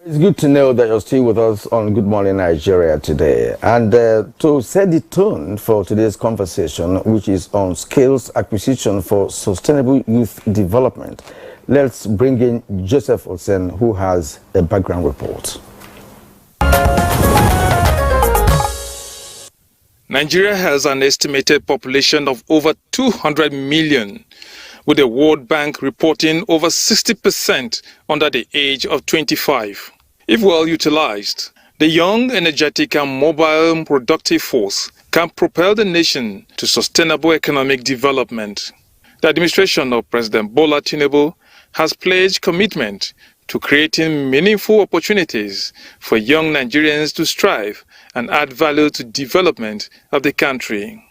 It's good to know that you're still with us on Good Morning Nigeria today. And to set the tone for today's conversation, which is on skills acquisition for sustainable youth development, let's bring in Joseph Osen, who has a background report. Nigeria has an estimated population of over 200 million, with the World Bank reporting over 60% under the age of 25. If well utilized, the young, energetic and mobile productive force can propel the nation to sustainable economic development. The administration of President Bola Tinubu has pledged commitment to creating meaningful opportunities for young Nigerians to strive and add value to development of the country.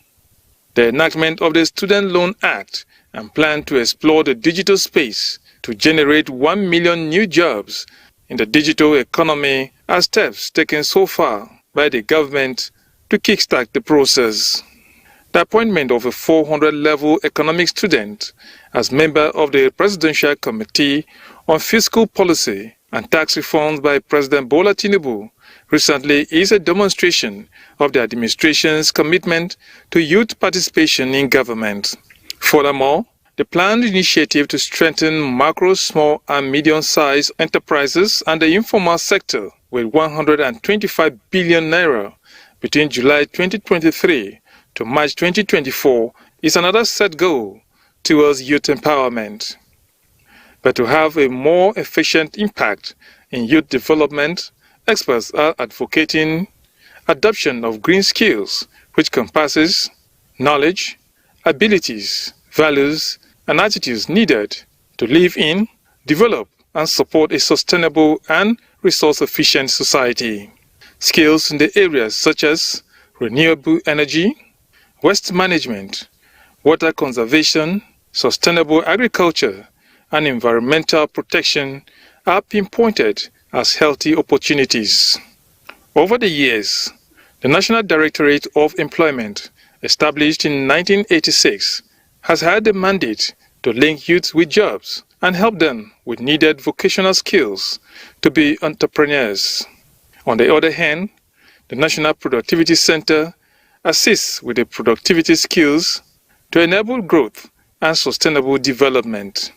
The enactment of the Student Loan Act and plan to explore the digital space to generate 1 million new jobs in the digital economy are steps taken so far by the government to kickstart the process. The appointment of a 400-level economic student as member of the Presidential Committee on Fiscal Policy and Tax Reforms by President Bola Tinubu recently is a demonstration of the administration's commitment to youth participation in government. Furthermore, the planned initiative to strengthen macro, small and medium-sized enterprises and the informal sector with 125 billion naira between July 2023 to March 2024 is another set goal towards youth empowerment. But to have a more efficient impact in youth development, experts are advocating adoption of green skills, which compasses knowledge, abilities, values, and attitudes needed to live in, develop, and support a sustainable and resource-efficient society. Skills in the areas such as renewable energy, waste management, water conservation, sustainable agriculture, and environmental protection are pinpointed as healthy opportunities. Over the years, the National Directorate of Employment, established in 1986, has had the mandate to link youth with jobs and help them with needed vocational skills to be entrepreneurs. On the other hand, the National Productivity Center assists with the productivity skills to enable growth and sustainable development.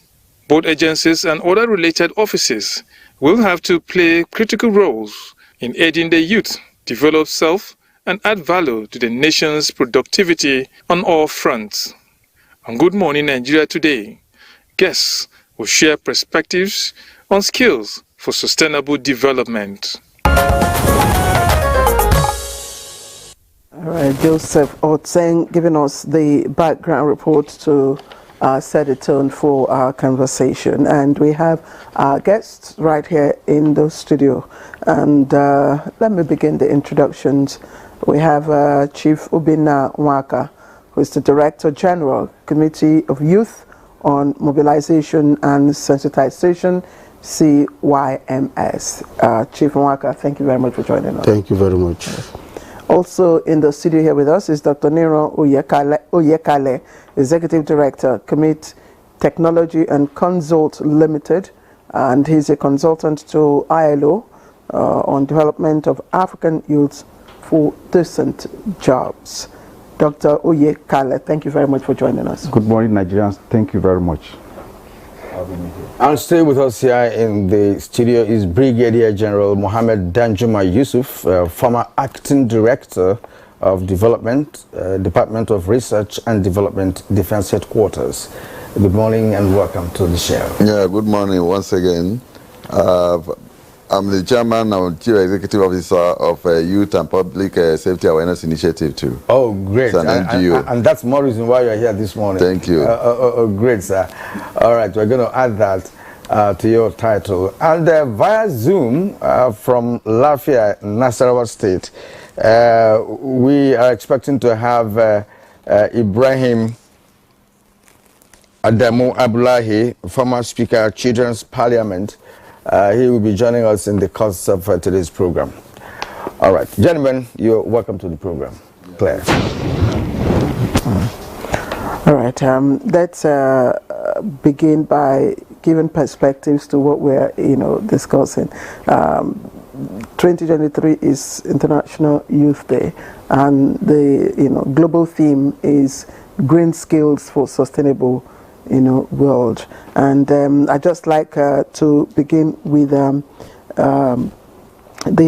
Both agencies and other related offices will have to play critical roles in aiding the youth develop self and add value to the nation's productivity on all fronts. On Good Morning Nigeria today, guests will share perspectives on skills for sustainable development. All right, Joseph Otseng giving us the background report to set a tone for our conversation. And we have our guests right here in the studio. And let me begin the introductions. We have Chief Obinna Nwaka, who is the Director General, Committee of Youth on Mobilization and Sensitization, CYMS. Chief Nwaka, thank you very much for joining us. Thank you very much. Also in the studio here with us is Dr. Nero Oyekale, Executive Director, Commit Technology and Consult Limited, and he's a consultant to ILO on development of African youths for decent jobs. Dr. Oyekale, thank you very much for joining us. Good morning, Nigerians. Thank you very much. And stay with us here in the studio is Brigadier General Mohammed Danjuma Yusuf, former Acting Director of Development, Department of Research and Development, Defense Headquarters. Good morning and welcome to the show. Yeah, good morning once again. I'm the Chairman and Chief Executive Officer of Youth and Public Safety Awareness Initiative too. Oh, great. It's an NGO. And that's more reason why you're here this morning. Thank you. Great, sir. All right, we're going to add that to your title. And via Zoom from Lafia, Nasarawa State, we are expecting to have Ibrahim Adamu Abdullahi, former Speaker, Children's Parliament. He will be joining us in the course of today's program. All right, gentlemen, you're welcome to the program. Claire. All right, let's begin by giving perspectives to what we're, discussing. 2023 is International Youth Day, and the global theme is green skills for sustainable world. And I'd just like to begin with the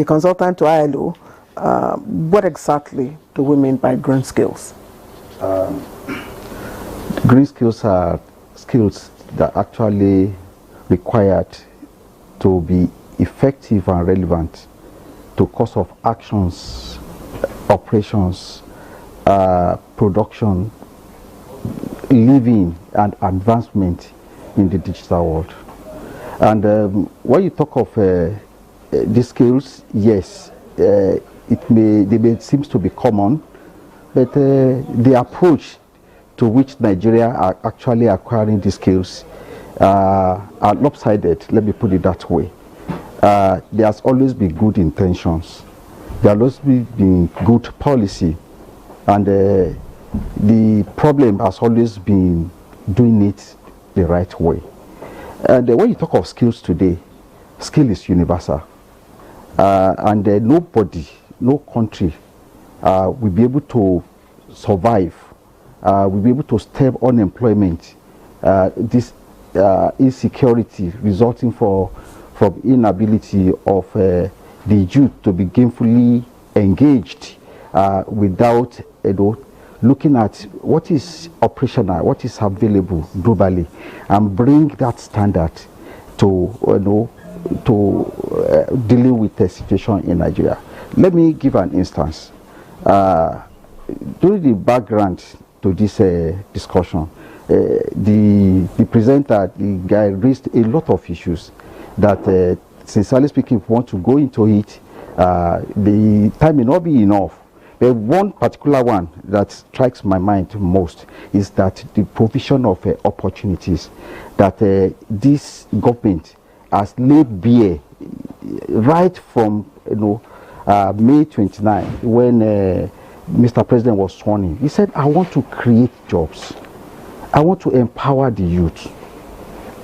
consultant to ILO. What exactly do we mean by green skills? Green skills are skills that actually required to be effective and relevant to course of actions, operations, production, living and advancement in the digital world. And when you talk of these skills, yes, they may seem to be common, but the approach to which Nigeria are actually acquiring these skills are lopsided, let me put it that way. There has always been good intentions. There has always been good policy, and the problem has always been doing it the right way. And when you talk of skills today, skill is universal, and nobody, no country will be able to survive, will be able to stem unemployment, this insecurity resulting from inability of the youth to be gainfully engaged without looking at what is operational, what is available globally, and bring that standard to dealing with the situation in Nigeria. Let me give an instance. During the background to this discussion, the presenter, the guy, raised a lot of issues that, sincerely speaking, if we want to go into it, the time may not be enough. But one particular one that strikes my mind most is that the provision of opportunities that this government has laid bare right from May 29, when Mr. President was sworn in. He said, I want to create jobs. I want to empower the youth.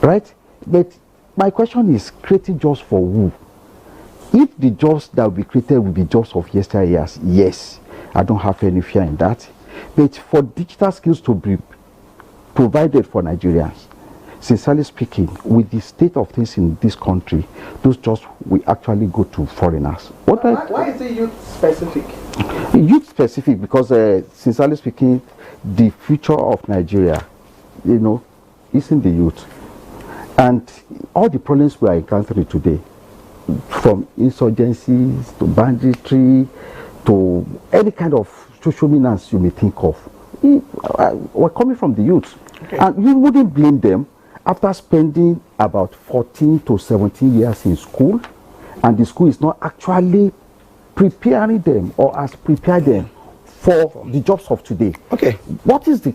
Right? But my question is, creating jobs for who? If the jobs that will be created will be jobs of yesteryears, yes, I don't have any fear in that. But for digital skills to be provided for Nigerians, sincerely speaking, with the state of things in this country, those jobs will actually go to foreigners. Why is it youth specific? Youth specific because, sincerely speaking, the future of Nigeria, is in the youth. And all the problems we are encountering today, from insurgencies to banditry to any kind of social menace you may think of, we're coming from the youth. Okay. And you wouldn't blame them after spending about 14 to 17 years in school, and the school is not actually preparing them or has prepared them for the jobs of today. Okay. What is the,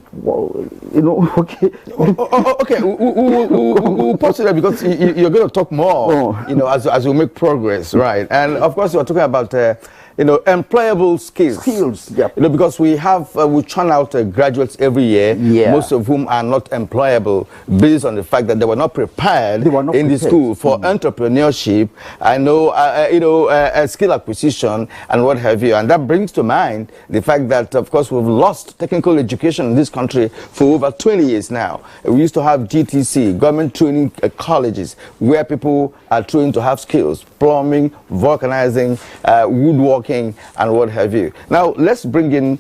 okay. Okay, we'll pause it there because you're going to talk more, as we make progress, right? And of course, you're talking about, employable skills. Yep. Because we churn out graduates every year, most of whom are not employable based on the fact that they were not prepared in the school for entrepreneurship, skill acquisition and what have you. And that brings to mind the fact that, of course, we've lost technical education in this country for over 20 years now. We used to have GTC, government training colleges, where people are trained to have skills, plumbing, vulcanizing, woodworking, and what have you. Now, let's bring in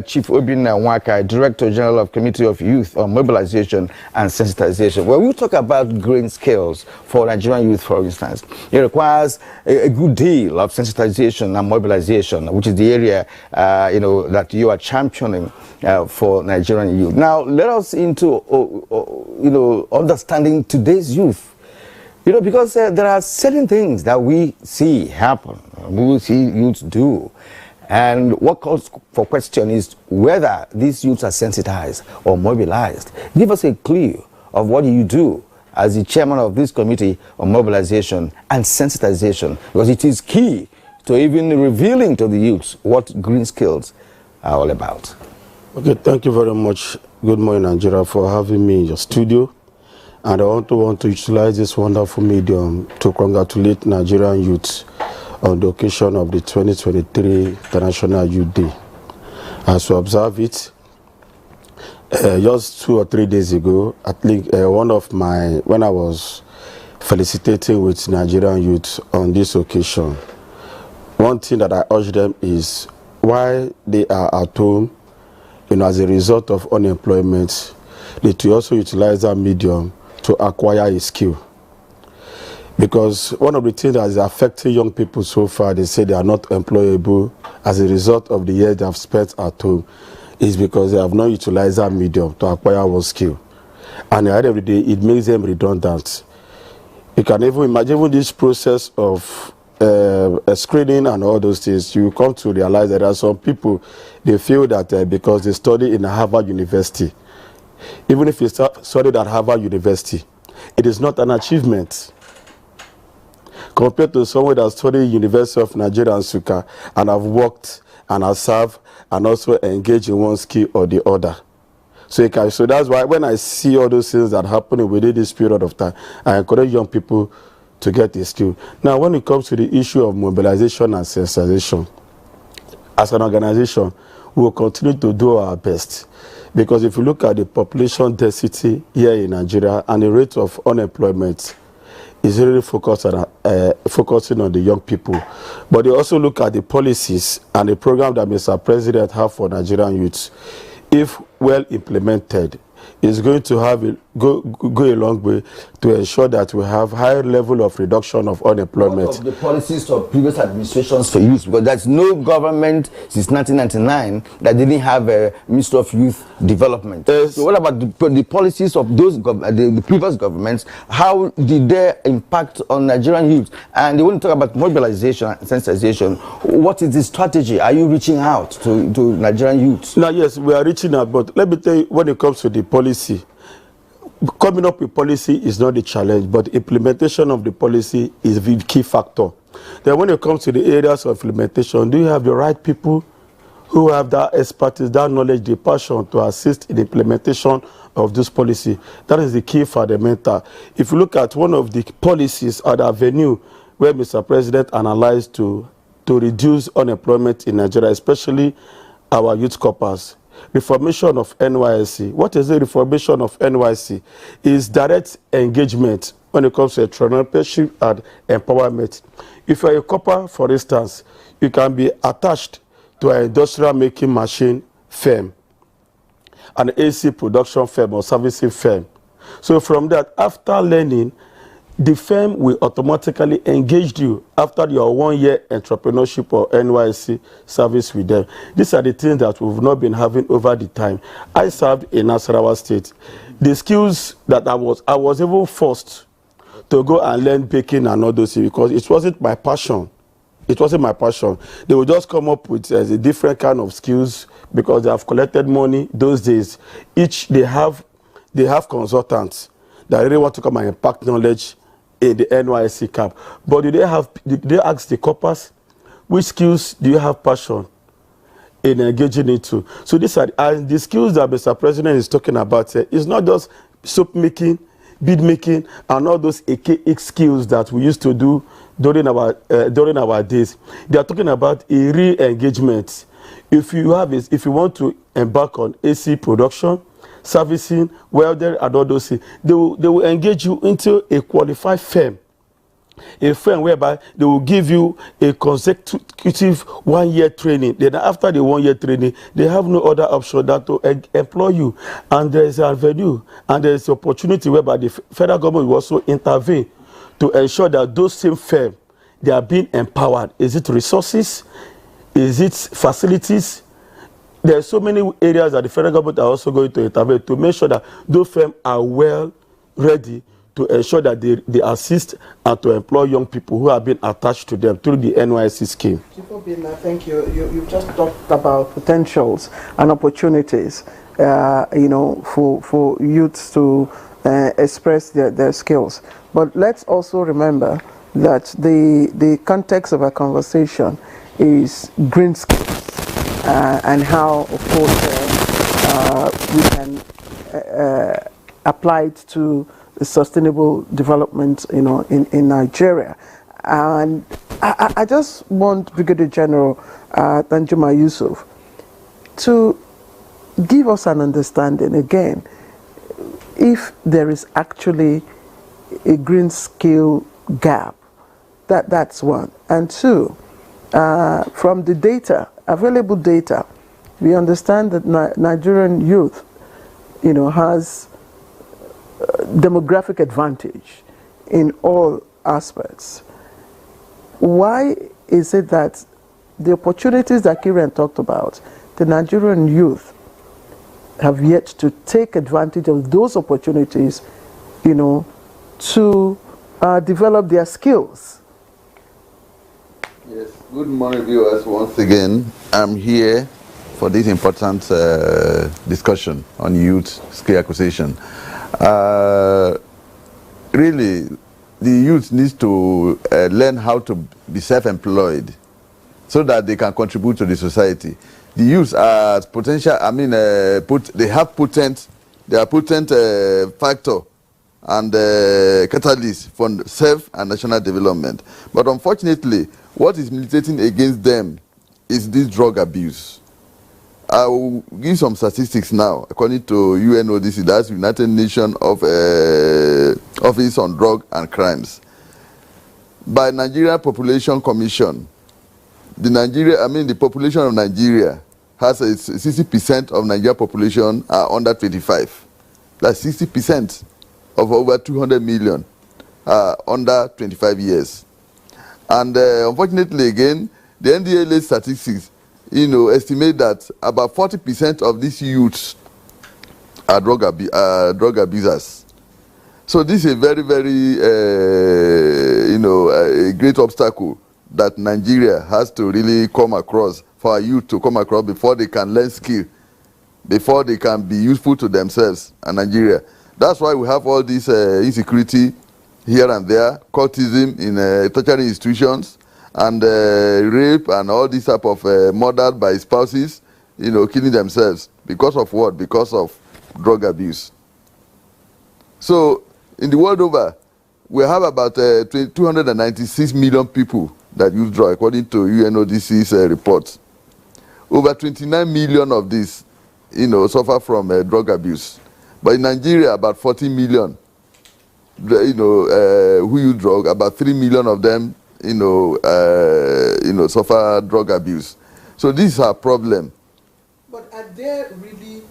Chief Obinna Nwaka, Director General of Committee of Youth on Mobilization and Sensitization. When we talk about green skills for Nigerian youth, for instance, it requires a good deal of sensitization and mobilization, which is the area, that you are championing for Nigerian youth. Now, let us into, understanding today's youth. Because there are certain things that we see happen, we see youths do. And what calls for question is whether these youths are sensitized or mobilized. Give us a clue of what you do as the chairman of this committee on mobilization and sensitization, because it is key to even revealing to the youths what green skills are all about. Okay, thank you very much. Good morning, Nigeria, for having me in your studio. And I also want to utilize this wonderful medium to congratulate Nigerian youth on the occasion of the 2023 International Youth Day. As we observe it, just 2 or 3 days ago, I think when I was felicitating with Nigerian youth on this occasion, one thing that I urge them is while they are at home, as a result of unemployment, they to also utilize that medium to acquire a skill. Because one of the things that is affecting young people so far, they say they are not employable as a result of the years they have spent at home, is because they have not utilized that medium to acquire one skill. And at the end of the day, it makes them redundant. You can even imagine this process of screening and all those things. You come to realize that there are some people, they feel that because they study in Harvard University, even if you studied at Harvard University, it is not an achievement compared to someone that studied University of Nigeria and Nsukka and have worked and have served and also engaged in one skill or the other. So that's why when I see all those things that happen within this period of time, I encourage young people to get a skill. Now, when it comes to the issue of mobilization and sensitization, as an organization, we will continue to do our best. Because if you look at the population density here in Nigeria and the rate of unemployment is really focusing on the young people. But they also look at the policies and the program that Mr. President have for Nigerian youths. If well implemented, is going to have go a long way to ensure that we have higher level of reduction of unemployment. What of the policies of previous administrations for youth? Because there's no government since 1999 that didn't have a Ministry of Youth Development. So what about the policies of those the previous governments? How did they impact on Nigerian youth? And when you talk about mobilization and sensitization, what is the strategy? Are you reaching out to Nigerian youth? Now, yes, we are reaching out, but let me tell you, when it comes to the policy, coming up with policy is not the challenge, but implementation of the policy is the key factor. Then when it comes to the areas of implementation, do you have the right people who have that expertise, that knowledge, the passion to assist in the implementation of this policy? That is the key fundamental. If you look at one of the policies at the avenue where Mr. President analyzed to reduce unemployment in Nigeria, especially our youth corpus, reformation of NYSC. What is the reformation of NYSC? Is direct engagement when it comes to entrepreneurship and empowerment. If you are a copper, for instance, you can be attached to an industrial making machine firm, an AC production firm or servicing firm. So from that, after learning, the firm will automatically engage you after your 1 year entrepreneurship or NYSC service with them. These are the things that we've not been having over the time. I served in Nasarawa State. The skills that I was even forced to go and learn baking and all those things because it wasn't my passion. It wasn't my passion. They would just come up with a different kind of skills because they have collected money those days. They have consultants that really want to come and impact knowledge in the NYSC camp. But did they ask the corpus, which skills do you have passion in engaging into? So these are the skills that Mr. President is talking about. It's not just soap making, bead making, and all those AKX skills that we used to do during our days. They are talking about a real engagement. If you want to embark on AC production, servicing, welder, and all those things, they will engage you into a qualified firm. A firm whereby they will give you a consecutive 1 year training. Then after the 1 year training, they have no other option than to employ you. And there is an avenue and there is opportunity whereby the federal government will also intervene to ensure that those same firms, they are being empowered. Is it resources? Is it facilities? There are so many areas that the federal government are also going to intervene to make sure that those firms are well ready to ensure that they assist and to employ young people who have been attached to them through the NYSC scheme. Chief Obinna, thank you. You've just talked about potentials and opportunities, for youths to express their skills. But let's also remember that the context of our conversation is green skills. And how, of course, we can apply it to sustainable development, in Nigeria. And I just want Brigadier General Danjuma Yusuf to give us an understanding again, if there is actually a green skill gap. That's one. And two, from the data, available data, we understand that Nigerian youth, has demographic advantage in all aspects. Why is it that the opportunities that Kieran talked about, the Nigerian youth have yet to take advantage of those opportunities, to develop their skills? Yes, good morning, viewers. Once again, I'm here for this important discussion on youth skill acquisition. Really, the youth needs to learn how to be self-employed so that they can contribute to the society. The youth are potential, they are potent factor and catalyst for self and national development. But unfortunately, what is militating against them is this drug abuse. I will give some statistics now. According to UNODC, that's United Nations Office on Drug and Crimes. By Nigeria Population Commission, the population of Nigeria has 60% of Nigeria population are under 25. That's 60% of over 200 million are under 25 years. And unfortunately, again, the NDLA statistics, estimate that about 40% of these youths are drug abusers. So this is a very, very, a great obstacle that Nigeria has to really come across, for our youth to come across before they can learn skill, before they can be useful to themselves and Nigeria. That's why we have all this insecurity here and there, cultism in tertiary institutions, and rape and all this type of murdered by spouses, killing themselves. Because of what? Because of drug abuse. So in the world over, we have about 296 million people that use drugs, according to UNODC's report. Over 29 million of these, suffer from drug abuse. But in Nigeria, about 40 million, who use drug, about 3 million of them, suffer drug abuse. So this is our problem. But are there really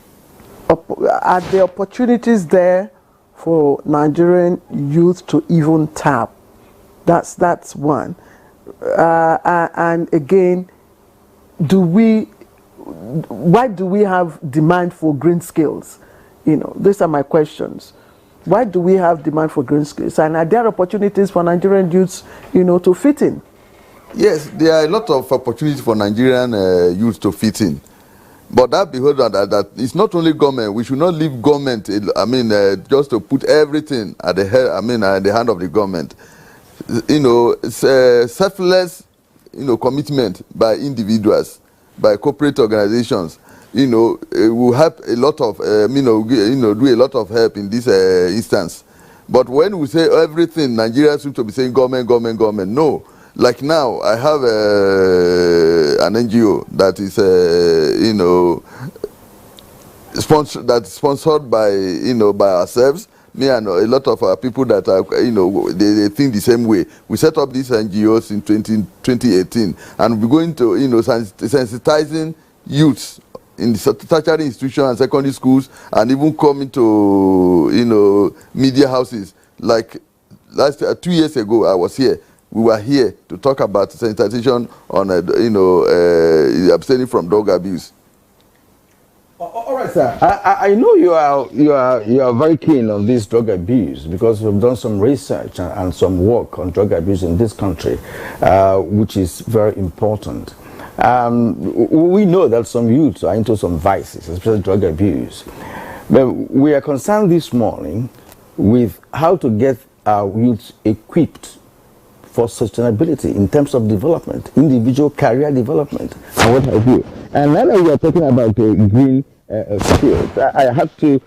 opportunities there for Nigerian youth to even tap? That's one. And again, why do we have demand for green skills? These are my questions. Why do we have demand for green skills? And are there opportunities for Nigerian youths, to fit in? Yes, there are a lot of opportunities for Nigerian youth to fit in. But that behold that it's not only government. We should not leave government, just to put everything at the hand of the government. Selfless, commitment by individuals, by corporate organizations, will help a lot of, do a lot of help in this instance. But when we say everything, Nigeria seems to be saying government, government, government. No. Like now, I have an NGO that is, sponsored by, by ourselves. Me and a lot of people that are, they think the same way. We set up these NGOs in 2018, and we're going to, sensitizing youths in the tertiary institutions and secondary schools, and even coming to, media houses. Like 2 years ago, I was here. We were here to talk about sensitization on, abstaining from drug abuse. All right, sir. I know you are very keen on this drug abuse, because we've done some research and some work on drug abuse in this country, which is very important. We know that some youths are into some vices, especially drug abuse. But we are concerned this morning with how to get our youths equipped for sustainability in terms of development, individual career development, and what have you. And now that we are talking about green skills, I have to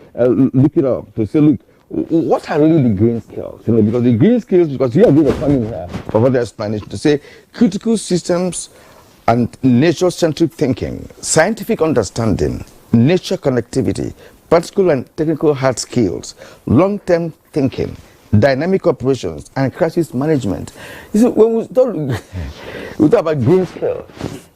look it up to say, look, what are really the green skills? You know, because the green skills, because we are going to come in here for further explanation to say critical systems and nature-centric thinking, scientific understanding, nature connectivity, practical and technical hard skills, long-term thinking, dynamic operations, and crisis management. You see, when we talk about green skills,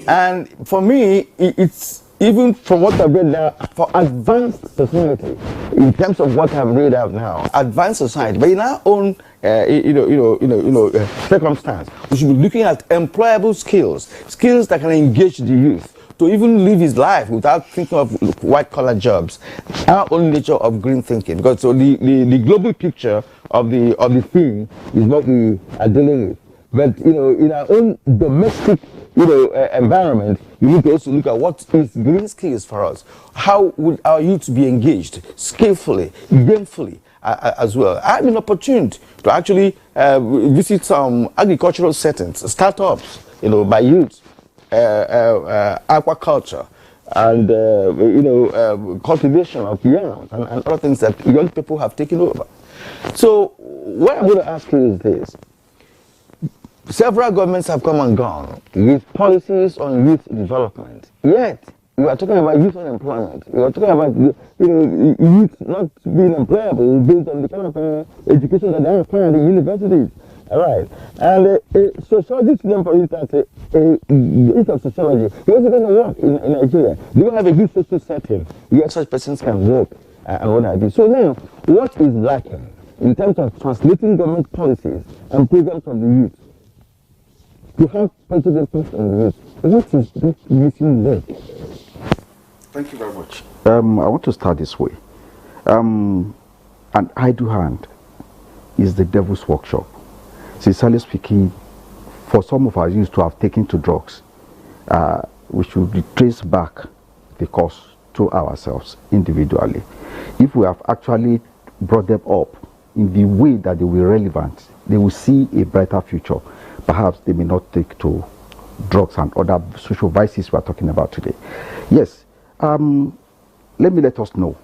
and for me, it's even from what I've read now, for advanced society, in terms of what I've read out now, advanced society, but in our own, circumstance, we should be looking at employable skills, skills that can engage the youth to even live his life without thinking of white-collar jobs. Our own nature of green thinking, because so the global picture of the thing is what we are dealing with. But in our own domestic environment, you need to also look at what is green skills for us. How would our youth be engaged skillfully, gainfully as well? I had an opportunity to actually visit some agricultural settings, startups, by youth, aquaculture, and cultivation of yams and other things that young people have taken over. So what I'm going to ask you is this. Several governments have come and gone with policies on youth development. Yet, we are talking about youth unemployment. We are talking about youth not being employable based on the kind of education that they are acquiring in universities. All right. And sociologists, for instance, of sociology, he also going to work in Nigeria. They don't have a good social setting where such persons can work and what have you. So now, what is lacking in terms of translating government policies and programs of the youth to have positive impact on the youth? What is this missing there? Thank you very much. I want to start this way. An idle hand is the devil's workshop. Sincerely speaking, for some of our youth to have taken to drugs, we should trace back the cause to ourselves individually. If we have actually brought them up in the way that they will be relevant, they will see a brighter future. Perhaps they may not take to drugs and other social vices we are talking about today. Yes, let us know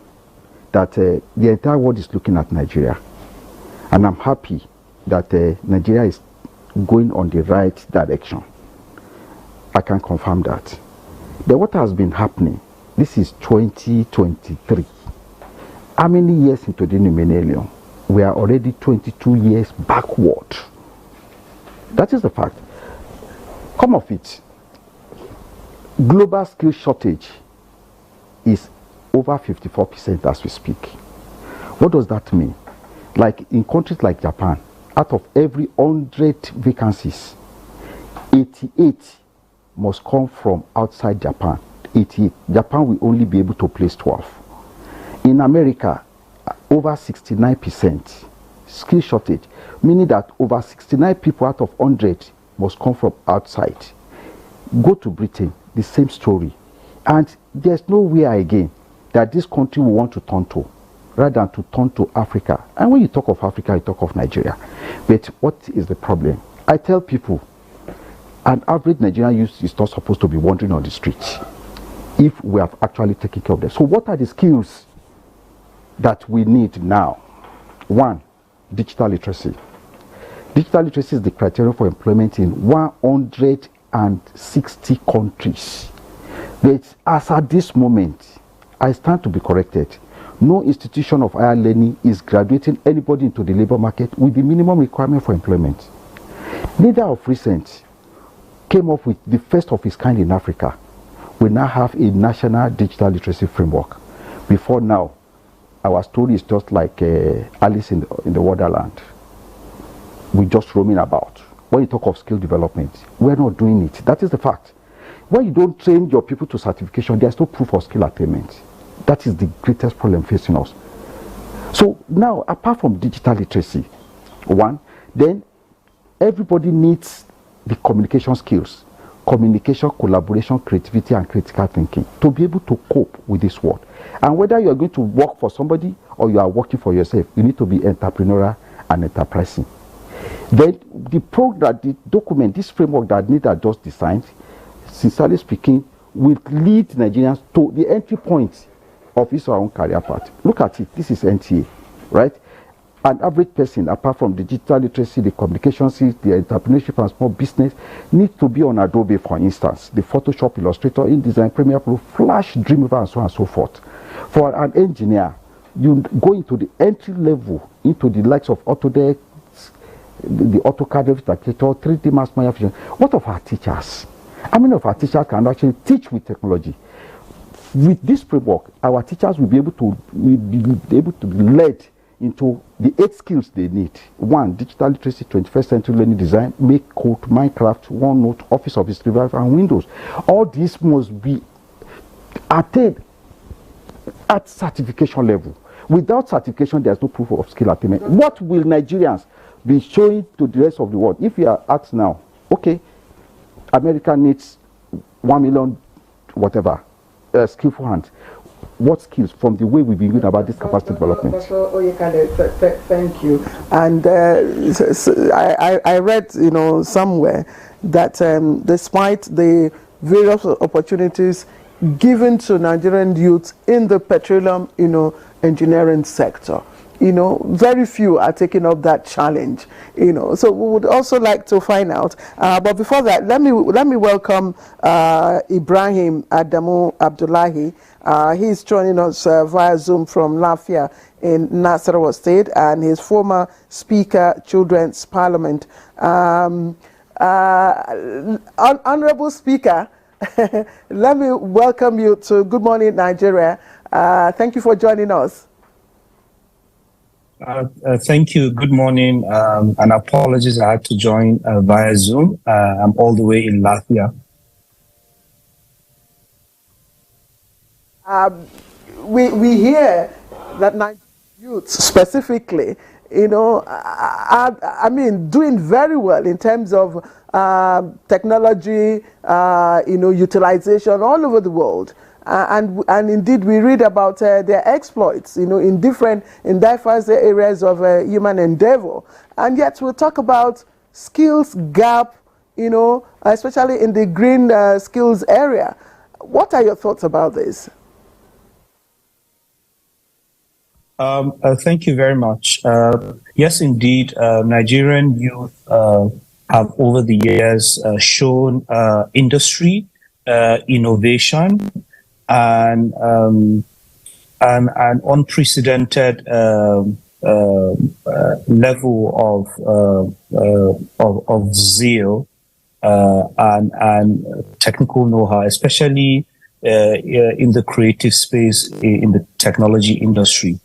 that the entire world is looking at Nigeria, and I'm happy that Nigeria is going on the right direction. I can confirm that. But what has been happening, this is 2023. How many years into the new millennium? We are already 22 years backward. That is the fact. Come of it, global skill shortage is over 54% as we speak. What does that mean? Like in countries like Japan, out of every 100 vacancies, 88 must come from outside Japan. 88. Japan will only be able to place 12. In America, over 69% skill shortage, meaning that over 69 people out of 100 must come from outside. Go to Britain, the same story. And there's nowhere again that this country will want to turn to, rather than to turn to Africa. And when you talk of Africa, you talk of Nigeria. But what is the problem? I tell people, an average Nigerian youth is not supposed to be wandering on the streets if we have actually taken care of them. So what are the skills that we need now? One, digital literacy. Digital literacy is the criterion for employment in 160 countries. But as at this moment, I stand to be corrected. No institution of higher learning is graduating anybody into the labor market with the minimum requirement for employment. Neither of recent came up with the first of its kind in Africa. We now have a national digital literacy framework. Before now, our story is just like Alice in the Wonderland. We're just roaming about. When you talk of skill development, we're not doing it. That is the fact. When you don't train your people to certification, there's no proof of skill attainment. That is the greatest problem facing us. So now, apart from digital literacy, one, then everybody needs the communication skills. Communication, collaboration, creativity, and critical thinking to be able to cope with this world. And whether you are going to work for somebody or you are working for yourself, you need to be entrepreneurial and enterprising. Then the program, the document, this framework that NIDA just designed, sincerely speaking, will lead Nigerians to the entry point of his or her own career path. Look at it. This is NTA, right? an average person, apart from digital literacy, the communication skills, the entrepreneurship and small business, needs to be on Adobe, for instance, the Photoshop, Illustrator, InDesign, Premiere Pro, Flash, Dreamweaver, and so on and so forth. For an engineer, you go into the entry level, into the likes of Autodesk, the AutoCAD, Illustrator, 3D Max Maya Fusion. What of our teachers? How many of our teachers can actually teach with technology? With this framework, our teachers will be able to be led into the 8 skills they need. 1, digital literacy, 21st century learning design, Make Code, Minecraft, OneNote, Office of History, and Windows. All these must be attained at certification level. Without certification, there's no proof of skill attainment. What will Nigerians be showing to the rest of the world? If you are asked now, okay, America needs 1 million, whatever, skillful hands. What skills from the way we've been doing about this capacity development? Thank you. And I read, somewhere that despite the various opportunities given to Nigerian youth in the petroleum, engineering sector, very few are taking up that challenge, so we would also like to find out, but before that, let me welcome Ibrahim Adamu Abdullahi. He's joining us via Zoom from Lafia in Nasarawa State, and he's former Speaker, Children's Parliament. Honorable Speaker, let me welcome you to Good Morning Nigeria. Thank you for joining us. Thank you. Good morning. And apologies, I had to join via Zoom. I'm all the way in Latvia. We hear that Nigerian youth specifically, I mean, doing very well in terms of technology, utilization all over the world. And indeed, we read about their exploits, in diverse areas of human endeavor. And yet, we'll talk about skills gap, especially in the green skills area. What are your thoughts about this? Thank you very much. Yes, indeed, Nigerian youth have over the years shown industry, innovation, and an unprecedented level of zeal and technical know-how, especially in the creative space, in the technology industry.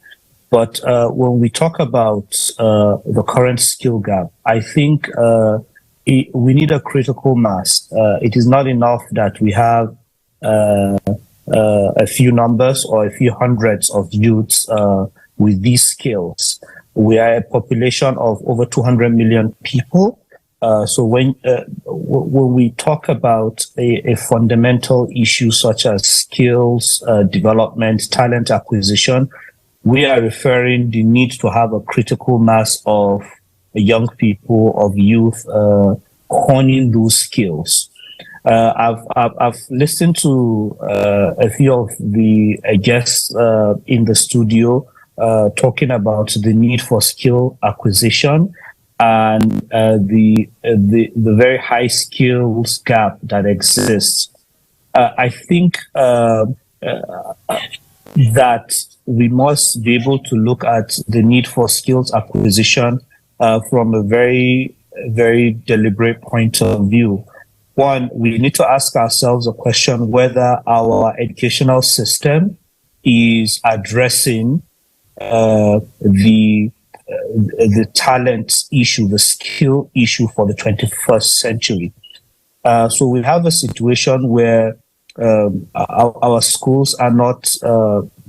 But when we talk about the current skill gap, I think we need a critical mass. It is not enough that we have a few numbers or a few hundreds of youths with these skills. We are a population of over 200 million people. So when we talk about a fundamental issue such as skills development, talent acquisition, we are referring the need to have a critical mass of young people, of youth, honing those skills. I've listened to a few of the guests in the studio talking about the need for skill acquisition and the very high skills gap that exists. I think that we must be able to look at the need for skills acquisition from a very, very deliberate point of view. One, we need to ask ourselves a question whether our educational system is addressing the talent issue, the skill issue for the 21st century. So we have a situation where our schools are not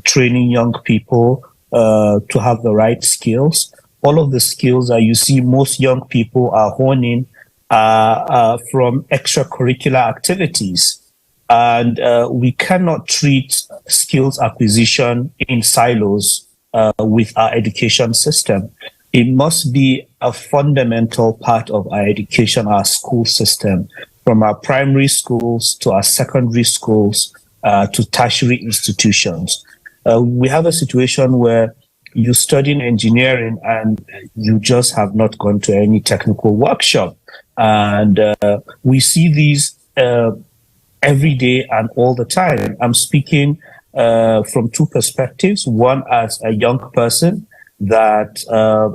training young people to have the right skills. All of the skills that you see most young people are honing from extracurricular activities. And we cannot treat skills acquisition in silos with our education system. It must be a fundamental part of our education, our school system, from our primary schools to our secondary schools to tertiary institutions. We have a situation where you studying engineering and you just have not gone to any technical workshop. And we see these every day and all the time. I'm speaking from two perspectives. One, as a young person that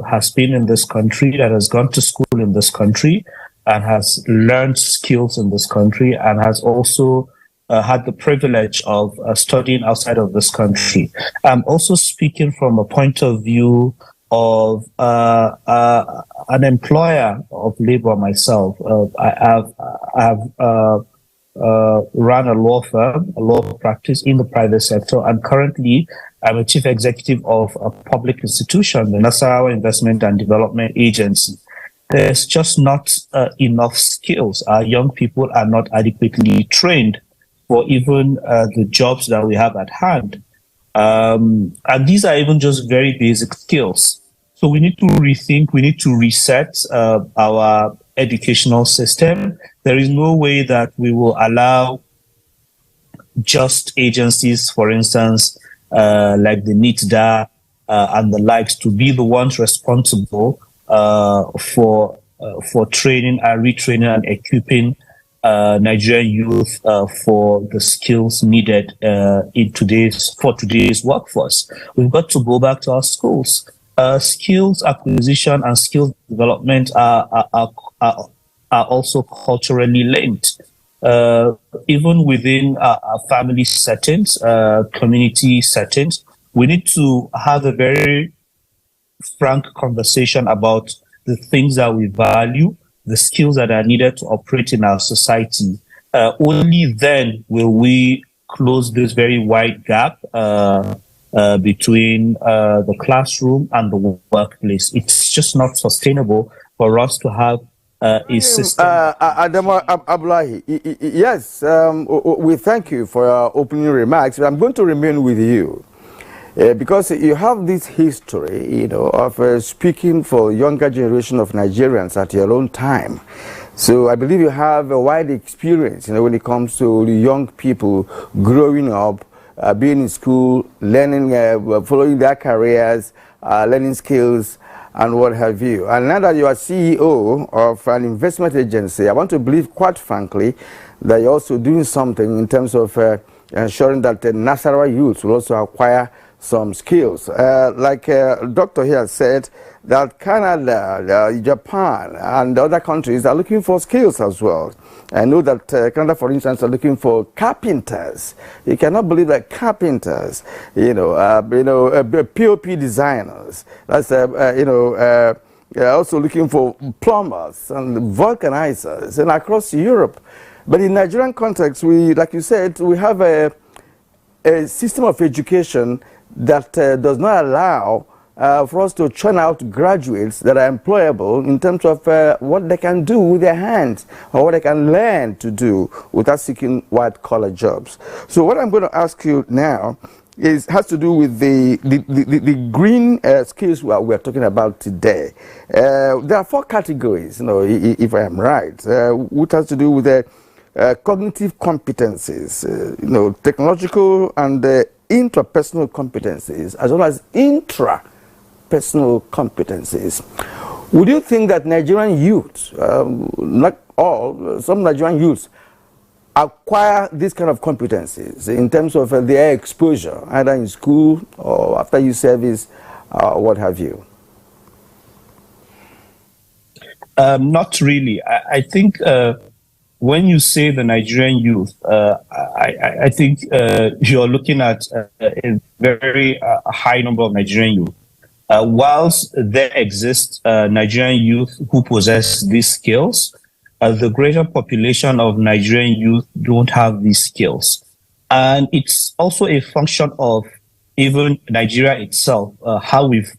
has been in this country, that has gone to school in this country, and has learned skills in this country, and has also had the privilege of studying outside of this country. I'm also speaking from a point of view of an employer of labor myself. I have run a law firm, a law practice in the private sector, and currently I'm a chief executive of a public institution, the Nasarawa Investment and Development Agency. There's just not enough skills. Our young people are not adequately trained for even the jobs that we have at hand. And these are even just very basic skills. So we need to rethink, we need to reset our educational system. There is no way that we will allow just agencies, for instance, like the NITDA and the likes, to be the ones responsible for training and retraining and equipping Nigerian youth for the skills needed for today's workforce. We've got to go back to our schools. Skills acquisition and skills development are also culturally linked. Even within our family settings, community settings, we need to have a very frank conversation about the things that we value, the skills that are needed to operate in our society. Only then will we close this very wide gap between the classroom and the workplace. It's just not sustainable for us to have a system. Adamu Abdullahi, yes, we thank you for your opening remarks. I'm going to remain with you. Because you have this history, of speaking for younger generation of Nigerians at your own time. So I believe you have a wide experience, when it comes to the young people growing up, being in school, learning, following their careers, learning skills, and what have you. And now that you are CEO of an investment agency, I want to believe, quite frankly, that you're also doing something in terms of ensuring that the Nasarawa youth will also acquire some skills. Like Doctor here said, that Canada, Japan, and other countries are looking for skills as well. I know that Canada, for instance, are looking for carpenters. You cannot believe that carpenters, POP designers. That's also looking for plumbers and vulcanizers, and across Europe. But in Nigerian context, we, like you said, we have a system of education that does not allow for us to churn out graduates that are employable in terms of what they can do with their hands or what they can learn to do without seeking white-collar jobs. So what I'm going to ask you now has to do with the green skills we're talking about today. There are 4 categories, if I am right, which has to do with the cognitive competencies, technological and interpersonal competencies, as well as intrapersonal competencies. Would you think that Nigerian youth, not all, some Nigerian youths, acquire this kind of competencies in terms of their exposure, either in school or after you service, what have you? Not really. I think when you say the Nigerian youth, I think you're looking at a very high number of Nigerian youth. Whilst there exist Nigerian youth who possess these skills, the greater population of Nigerian youth don't have these skills. And it's also a function of even Nigeria itself, how we've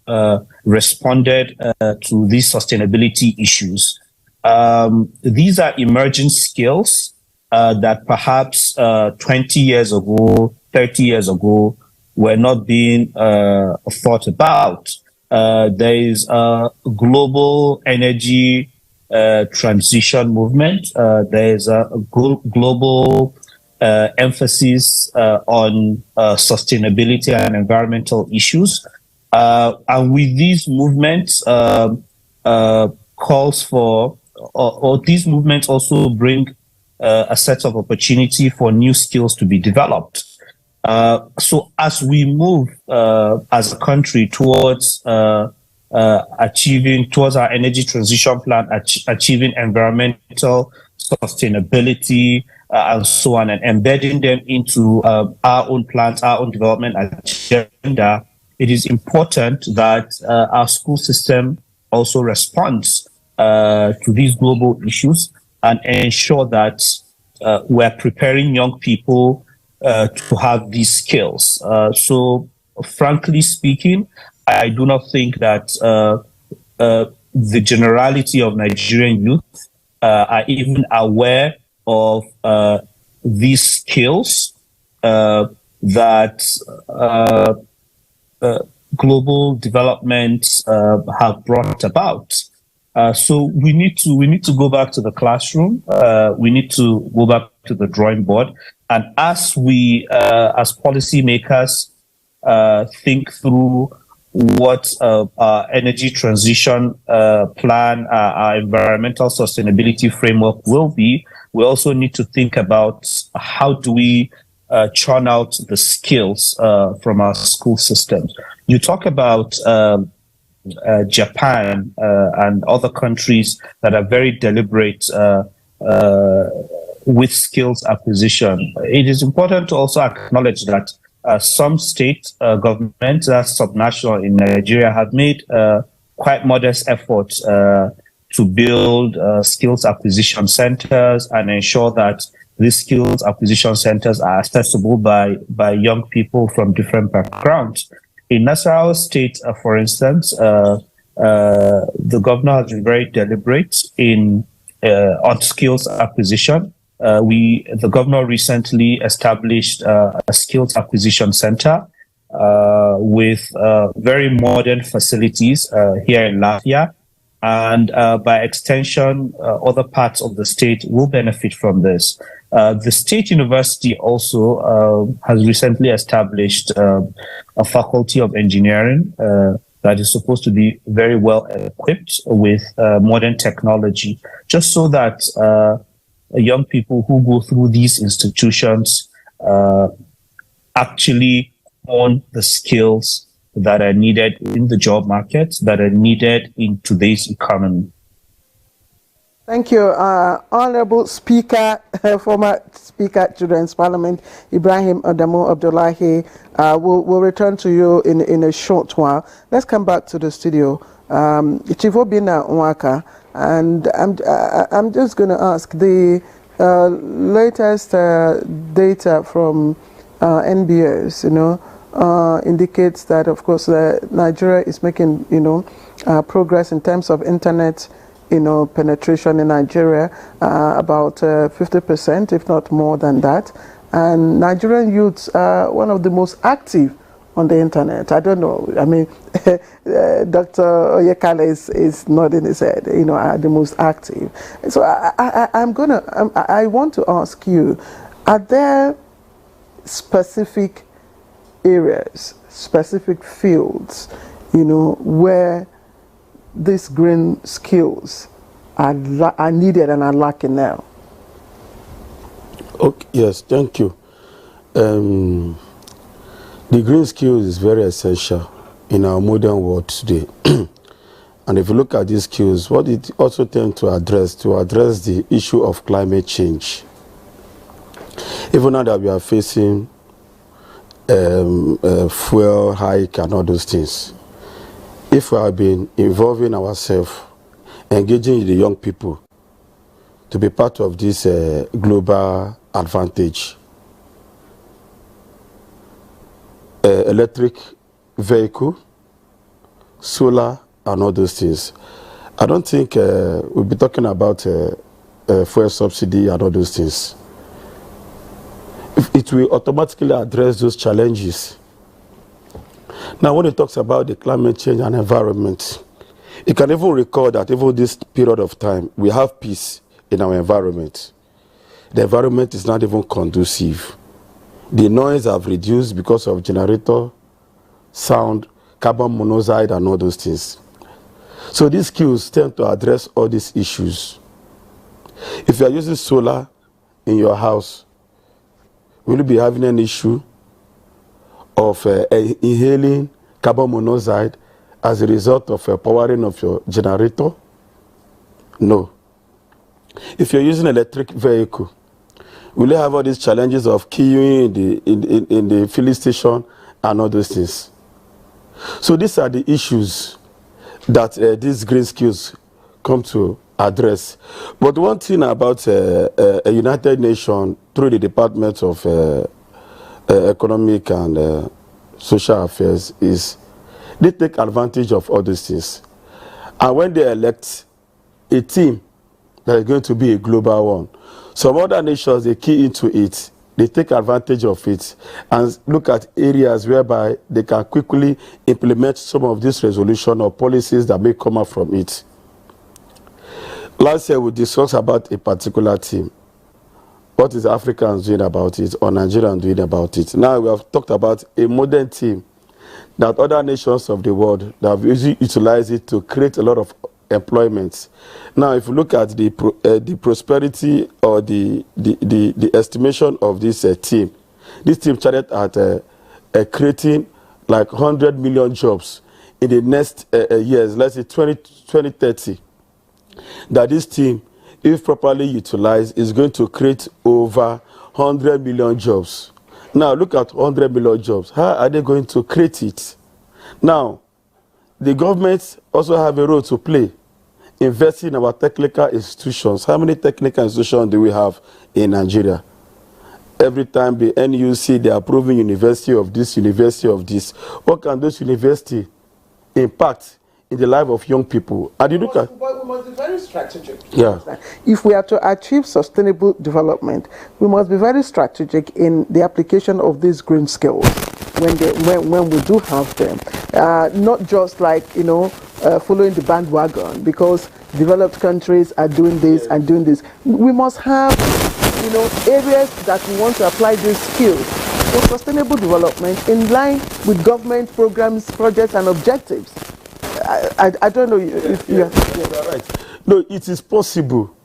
responded to these sustainability issues. These are emerging skills that perhaps 20 years ago, 30 years ago, were not being thought about. There is a global energy transition movement. There is a global emphasis on sustainability and environmental issues. And with these movements, calls for, or these movements also bring a set of opportunity for new skills to be developed. So as we move as a country towards towards our energy transition plan, achieving environmental sustainability and so on, and embedding them into our own plans, our own development agenda, it is important that our school system also responds to these global issues and ensure that we're preparing young people to have these skills. So, frankly speaking, I do not think that the generality of Nigerian youth are even aware of these skills that global developments have brought about. So we need to go back to the classroom. We need to go back to the drawing board, and as we, as policymakers, think through what our energy transition plan, our environmental sustainability framework will be, we also need to think about how do we churn out the skills from our school systems. You talk about Japan and other countries that are very deliberate with skills acquisition. It is important to also acknowledge that some state governments, subnational in Nigeria, have made quite modest efforts to build skills acquisition centers and ensure that these skills acquisition centers are accessible by young people from different backgrounds. In Nasarawa State, for instance, the governor has been very deliberate on skills acquisition. The governor recently established a skills acquisition center with very modern facilities here in Lafia, and by extension, other parts of the state will benefit from this. The State University also has recently established a faculty of engineering that is supposed to be very well equipped with modern technology, just so that young people who go through these institutions actually own the skills that are needed in the job market, that are needed in today's economy. Thank you, Honorable Speaker, former Speaker, Children's Parliament, Ibrahim Adamu Abdullahi. We'll return to you in a short while. Let's come back to the studio. Chief Obinna Nwaka, and I'm just going to ask the latest data from NBS, indicates that, of course, Nigeria is making, progress in terms of internet, penetration in Nigeria, about 50%, if not more than that. And Nigerian youths are one of the most active on the internet. I don't know. I mean, Dr. Oyekale is nodding his head, are the most active. So I want to ask you, are there specific areas, specific fields, where these green skills are needed and are lacking now? Okay, yes, thank you. The green skills is very essential in our modern world today. And if you look at these skills, what it also tends to address the issue of climate change. Even now that we are facing fuel hike and all those things, if we have been involving ourselves, engaging the young people to be part of this global advantage, electric vehicle, solar, and all those things, I don't think we'll be talking about fuel subsidy and all those things. It will automatically address those challenges. Now, when it talks about the climate change and environment, you can even recall that even this period of time, we have peace in our environment. The environment is not even conducive. The noise have reduced because of generator sound carbon monoxide and all those things. So these skills tend to address all these issues. If you are using solar in your house, will you be having an issue of inhaling carbon monoxide as a result of powering of your generator? No. If you're using an electric vehicle, will you have all these challenges of queuing in the filling station and all those things? So these are the issues that these green skills come to address. But one thing about a United Nations through the Department of Economic and Social Affairs is they take advantage of all these things. And when they elect a team that is going to be a global one, some other nations, they key into it, they take advantage of it and look at areas whereby they can quickly implement some of this resolution or policies that may come out from it. Last year, we discussed about a particular team. What is Africans doing about it or Nigerians doing about it? Now we have talked about a modern team that other nations of the world that have utilized it to create a lot of employment. Now, if you look at the prosperity or the estimation of this team started at creating like 100 million jobs in the next years, let's say 2030. That this team, if properly utilized, is going to create over 100 million jobs. Now, look at 100 million jobs. How are they going to create it? Now, the government also have a role to play, investing in our technical institutions. How many technical institutions do we have in Nigeria? Every time the NUC, they are approving university of this, what can those universities impact in the life of young people? And you look at, but we must be very strategic. Yeah. If we are to achieve sustainable development, we must be very strategic in the application of these green skills when we do have them. Not just like, following the bandwagon because developed countries are doing this and doing this. We must have, areas that we want to apply these skills for sustainable development in line with government programs, projects, and objectives. I don't know if you are right. No, it is possible.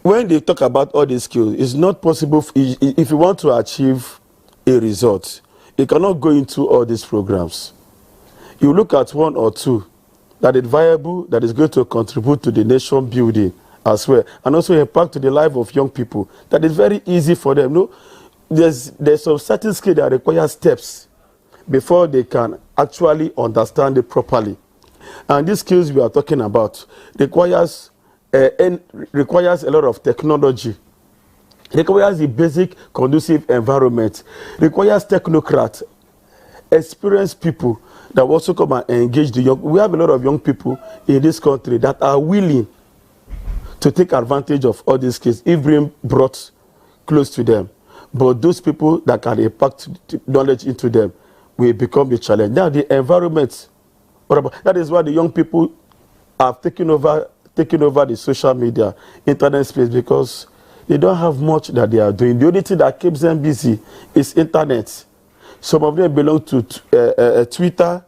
When they talk about all these skills, it's not possible if you want to achieve a result. You cannot go into all these programs. You look at one or two that is viable, that is going to contribute to the nation building as well, and also impact to the life of young people. That is very easy for them. No, there's some certain skill that require steps before they can actually understand it properly. And these skills we are talking about requires a lot of technology, requires the basic conducive environment, requires technocrats, experienced people that also come and engage the young. We have a lot of young people in this country that are willing to take advantage of all these skills if being brought close to them. But those people that can impact knowledge into them will become a challenge. Now the environment, that is why the young people have taken over the social media, internet space, because they don't have much that they are doing. The only thing that keeps them busy is internet. Some of them belong to Twitter,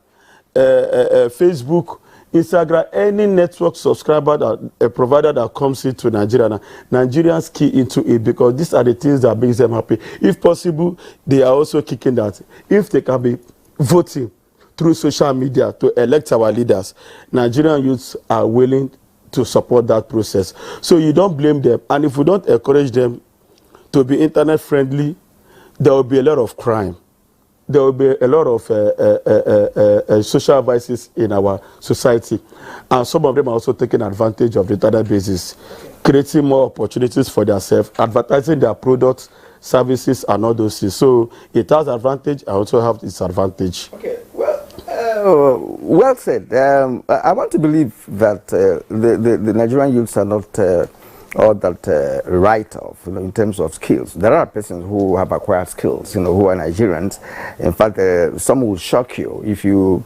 Facebook, Instagram, any network subscriber, a provider that comes into Nigeria. Nigerians key into it because these are the things that makes them happy. If possible, they are also kicking that. If they can be voting through social media to elect our leaders, Nigerian youths are willing to support that process. So you don't blame them. And if we don't encourage them to be internet friendly, there will be a lot of crime. There will be a lot of social vices in our society. And some of them are also taking advantage of the internet basis, creating more opportunities for themselves, advertising their products, services, and all those things. So it has advantage, and also have disadvantage. Okay, well said. I want to believe that the Nigerian youths are not all that write-off, in terms of skills. There are persons who have acquired skills, who are Nigerians. In fact, some will shock you if you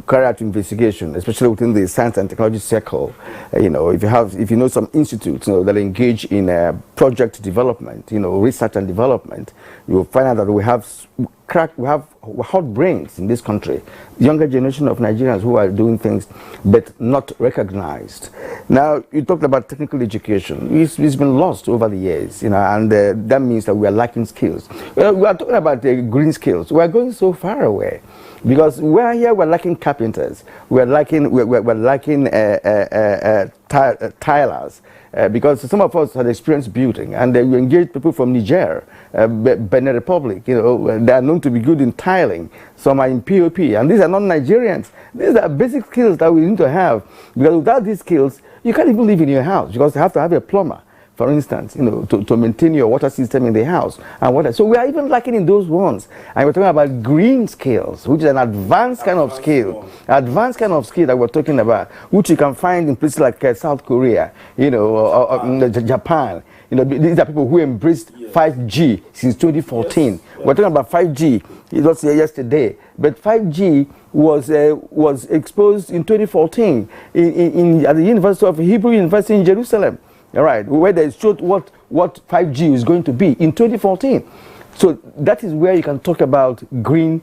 carry out investigation, especially within the science and technology circle. If you know some institutes that engage in project development, research and development, you will find out that we have hot brains in this country, younger generation of Nigerians who are doing things but not recognized. Now, you talked about technical education. It's been lost over the years, and that means that we are lacking skills. Well, we are talking about green skills. We are going so far away. Because we're lacking carpenters, we're lacking tilers, because some of us had experience building, and we engage people from Niger, Benin Republic. They are known to be good in tiling. Some are in POP, and these are not Nigerians. These are basic skills that we need to have, because without these skills, you can't even live in your house, because you have to have a plumber, for instance, to maintain your water system in the house and water. So we are even lacking in those ones. And we're talking about green skills, which is an advanced kind of skill. Advanced kind of skill that we're talking about, which you can find in places like South Korea, or Japan. These are people who embraced 5G since 2014. Yes. We're talking about 5G. It was yesterday, but 5G was exposed in 2014 at the University of Hebrew University in Jerusalem. All right, where they showed what 5G is going to be in 2014. So that is where you can talk about green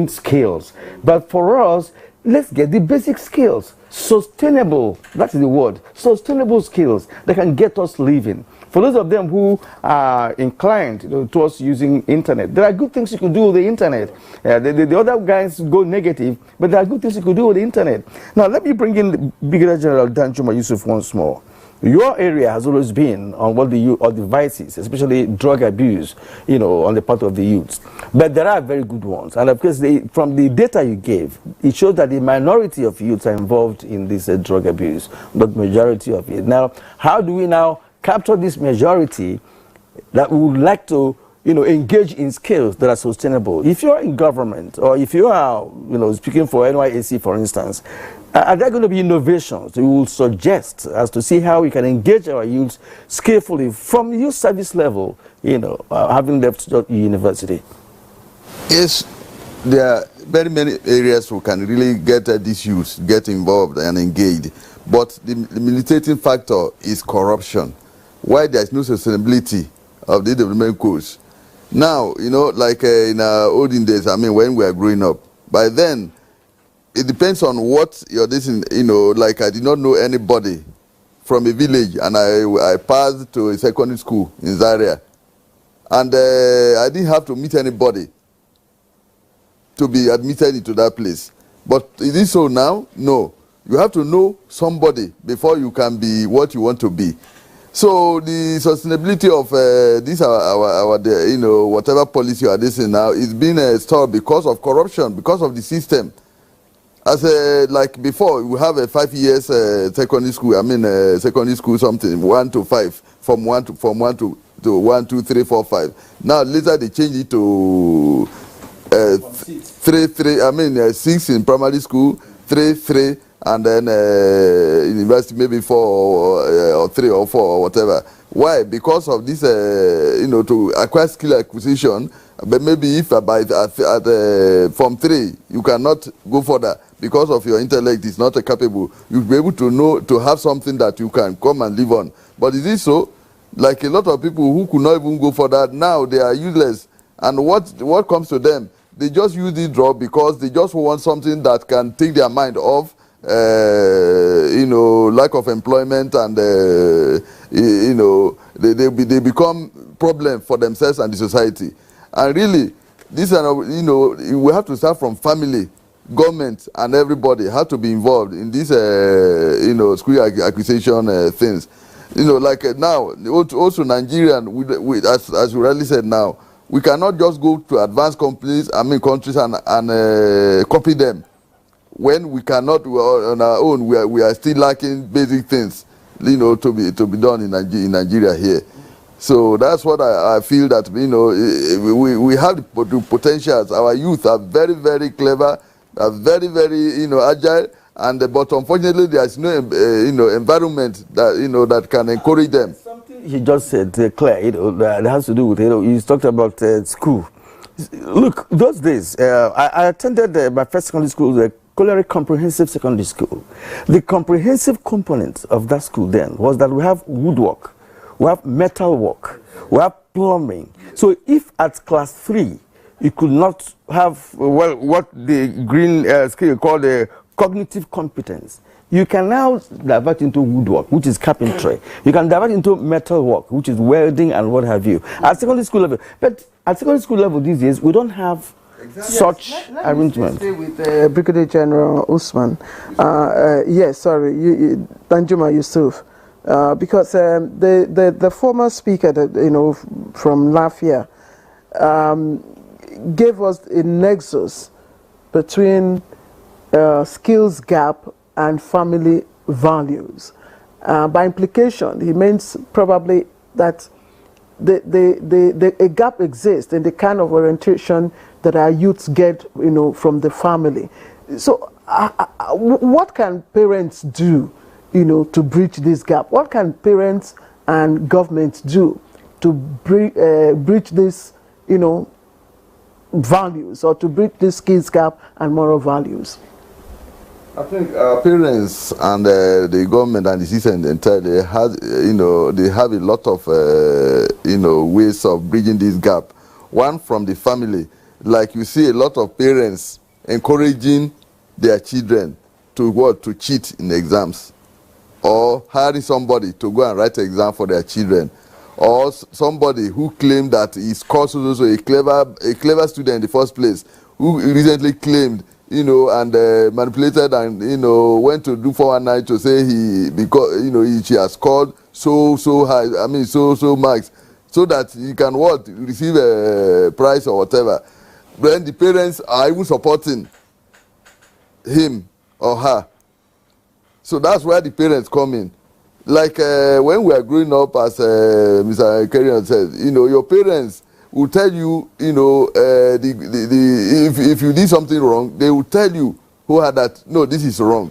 skills. But for us, let's get the basic skills. Sustainable, that's the word. Sustainable skills that can get us living. For those of them who are inclined towards using internet, there are good things you can do with the internet. The other guys go negative, but there are good things you can do with the internet. Now, let me bring in Brigadier General Danjuma Yusuf once more. Your area has always been on what the vices, especially drug abuse, on the part of the youths. But there are very good ones. And of course, from the data you gave, it shows that the minority of youths are involved in this drug abuse, but majority of it. Now, how do we now capture this majority that would like to, engage in skills that are sustainable? If you're in government, or if you are, speaking for NYSC, for instance, are there going to be innovations you will suggest as to see how we can engage our youths skillfully from youth service level, having left university? Yes, there are very many areas who can really get these youths, get involved and engaged. But the militating factor is corruption. Why there is no sustainability of the development course? Now, like in our olden days, when we were growing up, by then, it depends on what you're listening, like I did not know anybody from a village, and I passed to a secondary school in Zaria. And I didn't have to meet anybody to be admitted into that place. But is it so now? No. You have to know somebody before you can be what you want to be. So the sustainability of whatever policy you are listening now is being stalled because of corruption, because of the system. As like before, we have a 5 years secondary school. Secondary school something 1 to 5, from 1 to 1, 2, 3, 4, 5. Now later they change it to 6 in primary school, 3, and then university maybe 4 or 3 or 4 or whatever. Why? Because of this, to acquire skill acquisition. But maybe if from 3 you cannot go further because of your intellect is not capable, you'll be able to know to have something that you can come and live on. But is it so? Like a lot of people who could not even go further, now they are useless. And what comes to them? They just use this drug because they just want something that can take their mind off lack of employment, and they become problem for themselves and the society. And really, this we have to start from family, government, and everybody have to be involved in this school acquisition things. Like now, also Nigerian, as we rightly said now, we cannot just go to advanced countries and copy them. When we cannot, on our own, we are still lacking basic things, to be done in Nigeria here. So that's what I feel that we have the potentials. Our youth are very, very clever, are very, very agile, but unfortunately there is no environment that that can encourage them. Something he just said, Claire, that has to do with he talked about school. Look, those days I attended my first secondary school, the Colliery Comprehensive Secondary School. The comprehensive component of that school then was that we have woodwork, we have metal work, we have plumbing. So if at class 3 you could not have, well, what the green skill called a cognitive competence. You can now divert into woodwork, which is carpentry. You can divert into metal work, which is welding and what have you. At secondary school level. But at secondary school level these days, we don't have such arrangement. Stay with Brigadier General Usman. Yes, sorry, Danjuma Yusuf. Because the former speaker, from Lafia, gave us a nexus between skills gap and family values. By implication, he means probably that a gap exists in the kind of orientation that our youths get, from the family. So, what can parents do, to bridge this gap? What can parents and governments do to bridge this, values, or to bridge this skills gap and moral values? I think parents and the government and the system entirely they have a lot of ways of bridging this gap. One, from the family, like you see a lot of parents encouraging their children to cheat in exams, or hiring somebody to go and write an exam for their children, or somebody who claimed that his course was also a clever student in the first place, who recently claimed, and manipulated and, went to do 419 to say she has scored so high, so marks, so that he can receive a prize or whatever. Then the parents are even supporting him or her. So that's where the parents come in. Like when we are growing up, as Mr. Kerion said, your parents will tell you, if you did something wrong, they will tell you that no, this is wrong.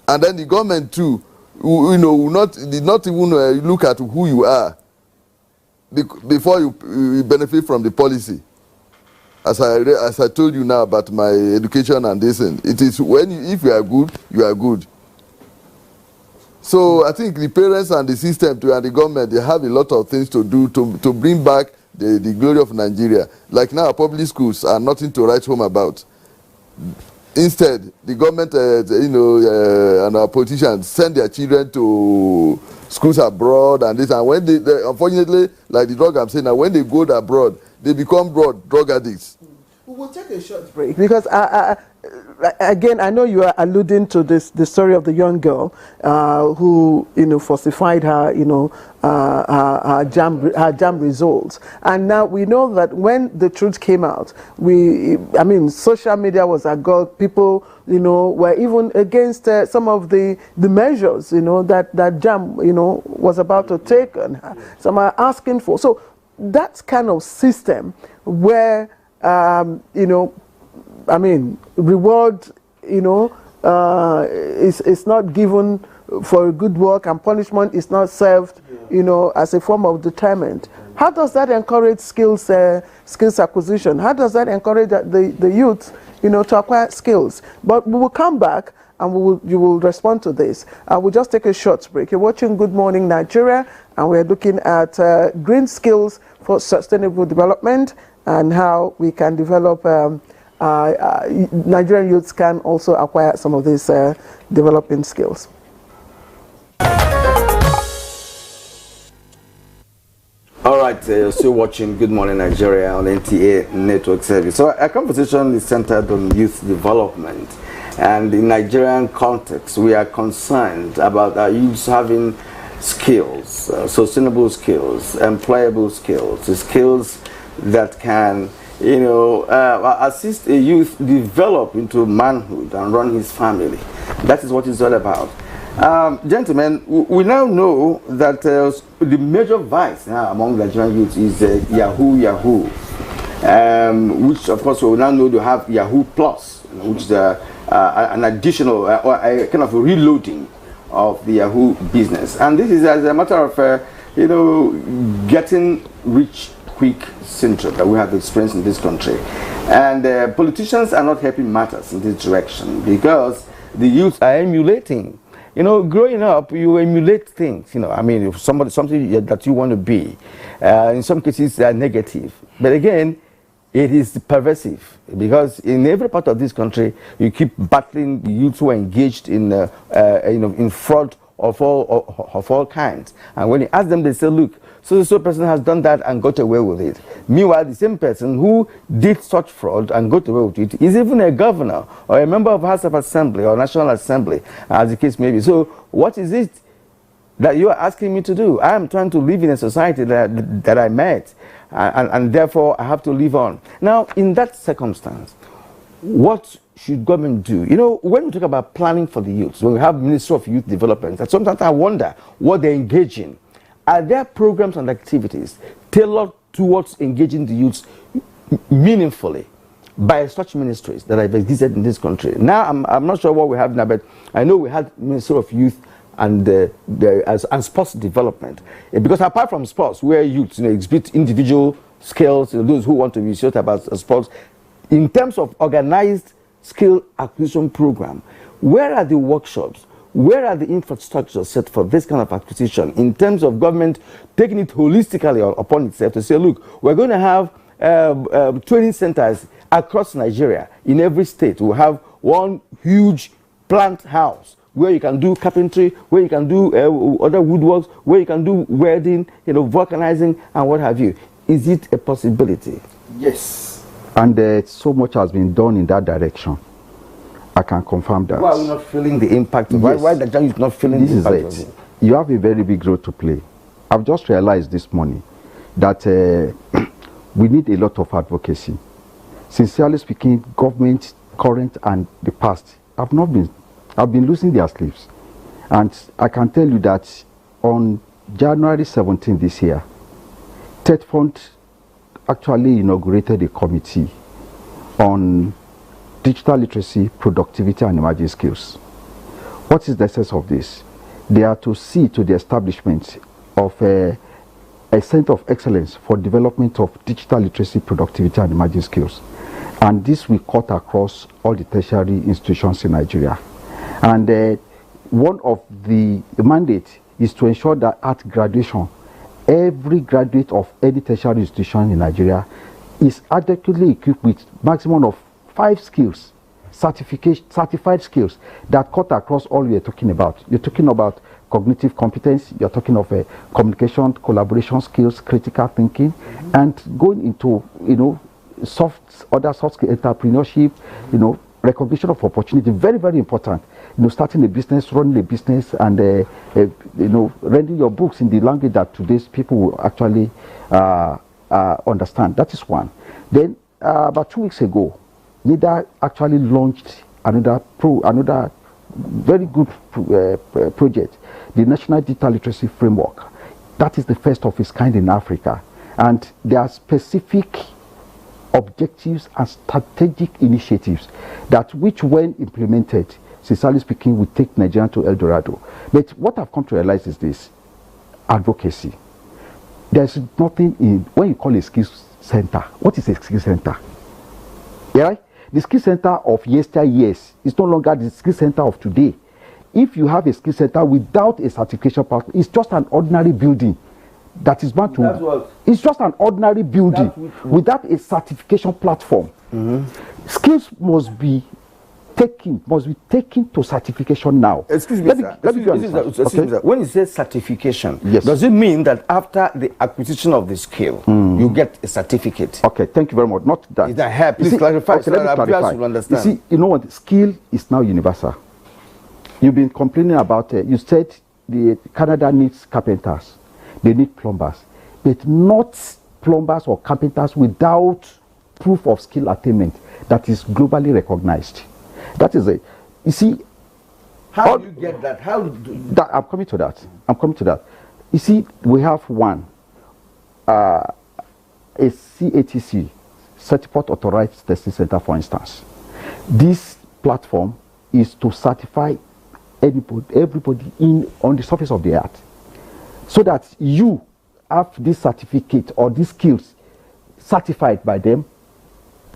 And then the government too, will not even look at who you are before you benefit from the policy. As I told you now about my education and this, it is if you are good, you are good. So I think the parents and the system and the government, they have a lot of things to do to bring back the glory of Nigeria. Like now, public schools are nothing to write home about. Instead, the government, and our politicians send their children to schools abroad and this. And when they unfortunately, like the drug I'm saying now, when they go abroad, they become drug addicts. We will take a short break because again, I know you are alluding to the story of the young girl who falsified her her jam results, and now we know that when the truth came out, social media was agog. People were even against some of the measures that jam was about to take, and some are asking for. So that kind of system where reward, is not given for good work, and punishment is not served, as a form of deterrent. How does that encourage skills acquisition? How does that encourage the youth, to acquire skills? But we will come back and you will respond to this. We'll just take a short break. You're watching Good Morning Nigeria, and we're looking at green skills for sustainable development and how we can develop Nigerian youths can also acquire some of these developing skills. All right, still watching Good Morning Nigeria on NTA Network Service. So our conversation is centered on youth development. And in Nigerian context, we are concerned about our youths having skills, sustainable skills, employable skills, skills that can assist a youth develop into manhood and run his family. That is what it's all about. Gentlemen, we now know that the major vice now among Nigerian youth is Yahoo, which of course we will now know to have Yahoo Plus, which is an additional or a kind of a reloading of the Yahoo business. And this is as a matter of getting rich quick syndrome that we have experienced in this country. And politicians are not helping matters in this direction because the youth are emulating. Growing up, you emulate things. If something that you want to be. In some cases, they are negative. But again, it is pervasive, because in every part of this country, you keep battling the youth who are engaged in, in fraud of all kinds. And when you ask them, they say, look, so person has done that and got away with it. Meanwhile, the same person who did such fraud and got away with it is even a governor or a member of House of Assembly or National Assembly, as the case may be. So what is it that you are asking me to do? I am trying to live in a society that I met, and therefore I have to live on. Now, in that circumstance, what should government do? You know, when we talk about planning for the youth, when we have Ministry of Youth Development, and sometimes I wonder what they engage in. Are there programs and activities tailored towards engaging the youths meaningfully by such ministries that have existed in this country? Now, I'm not sure what we have now, but I know we had Ministry of Youth and Sports Development. Because apart from sports, where youths exhibit individual skills, those who want to be serious about sports, in terms of organized skill acquisition program, where are the workshops? Where are the infrastructures set for this kind of acquisition in terms of government taking it holistically upon itself to say, look, we're going to have training centers across Nigeria. In every state, we'll have one huge plant house where you can do carpentry, where you can do other woodworks, where you can do welding, vulcanizing, and what have you. Is it a possibility? Yes. And so much has been done in that direction. I can confirm that. Why are we not feeling the impact? Yes. Why the Jamaica is not feeling this the impact? Is it. You have a very big role to play. I've just realized this morning that we need a lot of advocacy. Sincerely speaking, government, current and the past, have been losing their sleeves. And I can tell you that on January 17 this year, TED Fund actually inaugurated a committee on digital literacy, productivity, and emerging skills. What is the essence of this? They are to see to the establishment of a center of excellence for development of digital literacy, productivity, and emerging skills. And this will cut across all the tertiary institutions in Nigeria. And one of the mandate is to ensure that at graduation, every graduate of any tertiary institution in Nigeria is adequately equipped with maximum of 5 skills, certified skills that cut across all we are talking about. You're talking about cognitive competence, you're talking of communication, collaboration skills, critical thinking, and going into, other soft skill, entrepreneurship, recognition of opportunity, very, very important. Starting a business, running a business, and, rendering your books in the language that today's people will actually understand. That is one. Then, about 2 weeks ago, NIDA actually launched another very good project, the National Digital Literacy Framework. That is the first of its kind in Africa. And there are specific objectives and strategic initiatives that which, when implemented, sincerely speaking, will take Nigeria to El Dorado. But what I've come to realize is this: advocacy. There's nothing in, when you call a skills center, what is a skills center? Yeah, right? The skill center of yesteryears is no longer the skill center of today. If you have a skill center without a certification pathway, it's just an ordinary building that is bound to. It's just an ordinary building without a certification platform. Mm-hmm. Skills must be taken to certification now. Excuse me, sir. When you say certification, yes, does it mean that after the acquisition of the skill, you get a certificate? Okay, thank you very much. Not that. Is that help? Please clarify. Okay, let me clarify. You see, you know what? Skill is now universal. You've been complaining about it. You said Canada needs carpenters. They need plumbers. But not plumbers or carpenters without proof of skill attainment that is globally recognized. That is it. You see, how do you get that? I'm coming to that. You see, we have one, a CATC, Certificate Authorized Testing Center, for instance. This platform is to certify everybody on the surface of the earth, so that you have this certificate or these skills certified by them.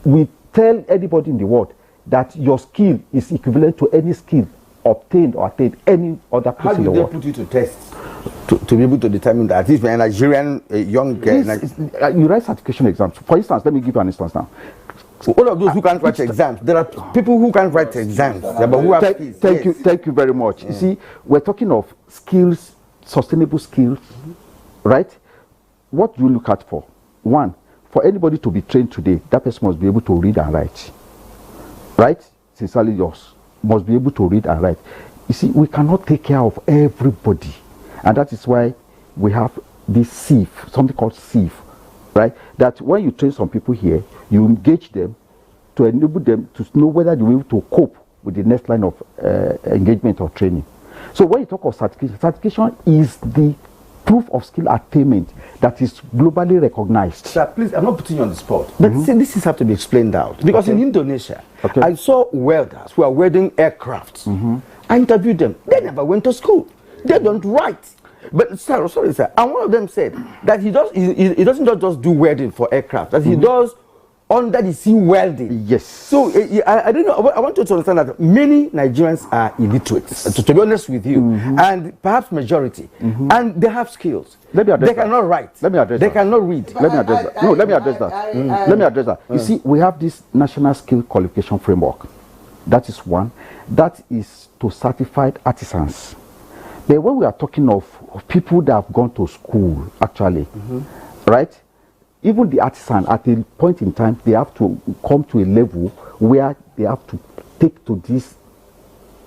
We tell anybody in the world that your skill is equivalent to any skill obtained or attained any other place in the world. How do they put you to test? to be able to determine that at least when a Nigerian young girl. You write certification exams. For instance, let me give you an instance now. So all of those who can't write exams, there are people who can't write exams, but who have skills. Thank you very much. You see, we're talking of skills, sustainable skills, right? What do you look at for? One, for anybody to be trained today, that person must be able to read and write, right? Sincerely yours, must be able to read and write. You see, we cannot take care of everybody, and that is why we have this SIF, something called SIF, right? That when you train some people here, you engage them to enable them to know whether they're able to cope with the next line of engagement or training. So when you talk of certification, certification is the proof of skill attainment that is globally recognized. Sir, please, I'm not putting you on the spot, but see, this has to be explained out. Because in Indonesia, I saw welders who are welding aircraft. I interviewed them. They never went to school. They don't write. But sorry, sir. And one of them said that he doesn't just do welding for aircraft, that he does under the sea welding. Yes. So I don't know. I want you to understand that many Nigerians are illiterate, to be honest with you, and perhaps majority, and they have skills. Let me address they cannot write. Let me address they that. cannot read. Let me address that. No, let me address that. Let me address that. You see, we have this national skill qualification framework. That is one. That is to certified artisans. But when we are talking of people that have gone to school, actually, right? Even the artisan, at a point in time, they have to come to a level where they have to take to this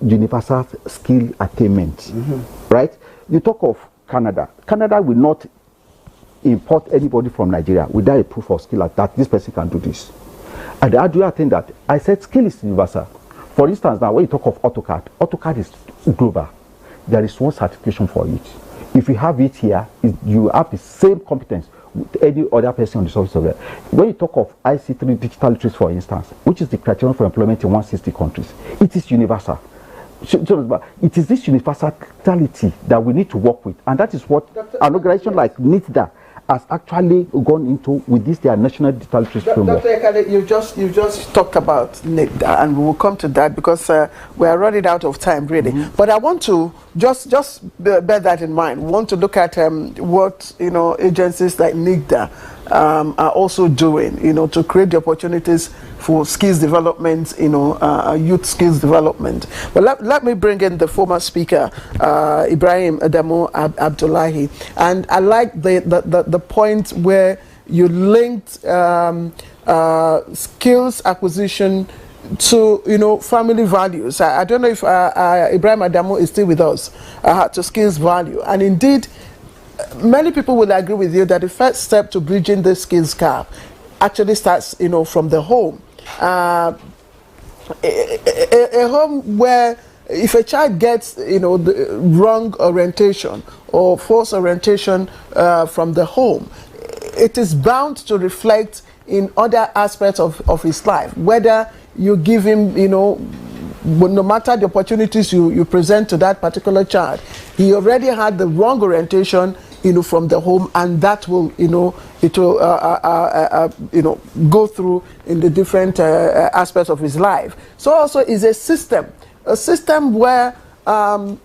universal skill attainment, right? You talk of Canada. Canada will not import anybody from Nigeria without a proof of skill that this person can do this. And how do you attain that? I said skill is universal. For instance, now when you talk of AutoCAD, AutoCAD is global. There is one certification for it. If you have it here, you have the same competence with any other person on the surface of the earth. When you talk of IC3 digital literacy, for instance, which is the criterion for employment in 160 countries, it is universal. So it is this universality that we need to work with, and that is what an organization like NITDA has actually gone into with this their national digital literacy framework. Dr. Ekade, you just talked about NITDA, and we will come to that because we are running out of time, really. But I want to just bear that in mind. We want to look at what agencies like NITDA are also doing, to create the opportunities for skills development, youth skills development. But let me bring in the former speaker, Ibrahim Adamu Abdullahi, and I like the point where you linked skills acquisition to family values. I don't know if Ibrahim Adamu is still with us, to skills value, and indeed many people will agree with you that the first step to bridging the skills gap actually starts from the home. A home where if a child gets the wrong orientation or false orientation from the home, it is bound to reflect in other aspects of his life, whether you give him no matter the opportunities you present to that particular child, he already had the wrong orientation from the home, and that will it will go through in the different aspects of his life. So also is a system where one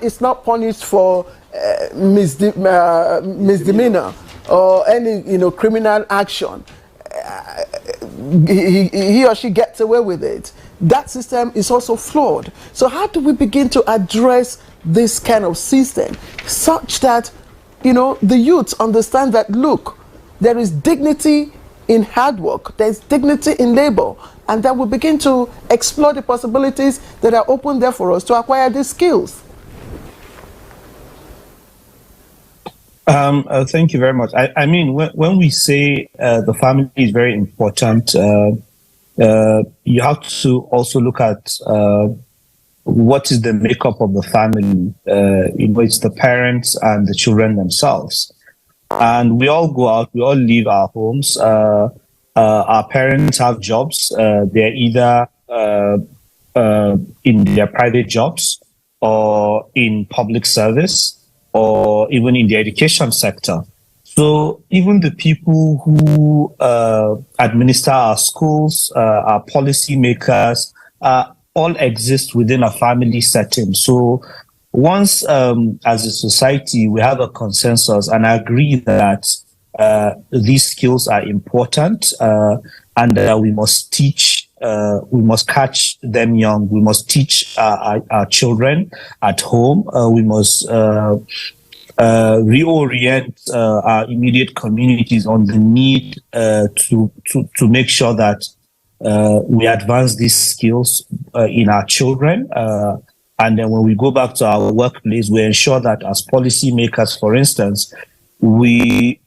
is not punished for misdemeanor or any criminal action. He or she gets away with it. That system is also flawed. So how do we begin to address this kind of system such that the youth understand that, look, there is dignity in hard work, there's dignity in labor, and that we begin to explore the possibilities that are open there for us to acquire these skills? Thank you very much. I mean, when we say the family is very important, you have to also look at what is the makeup of the family. It's the parents and the children themselves. And we all go out, we all leave our homes. Our parents have jobs. They're either in their private jobs or in public service, or even in the education sector. So even the people who administer our schools, our policy makers, all exist within a family setting. So once, as a society, we have a consensus and agree that these skills are important and we must teach, we must catch them young. We must teach our children at home. We must reorient our immediate communities on the need to make sure that we advance these skills in our children. And then when we go back to our workplace, we ensure that as policymakers, for instance, we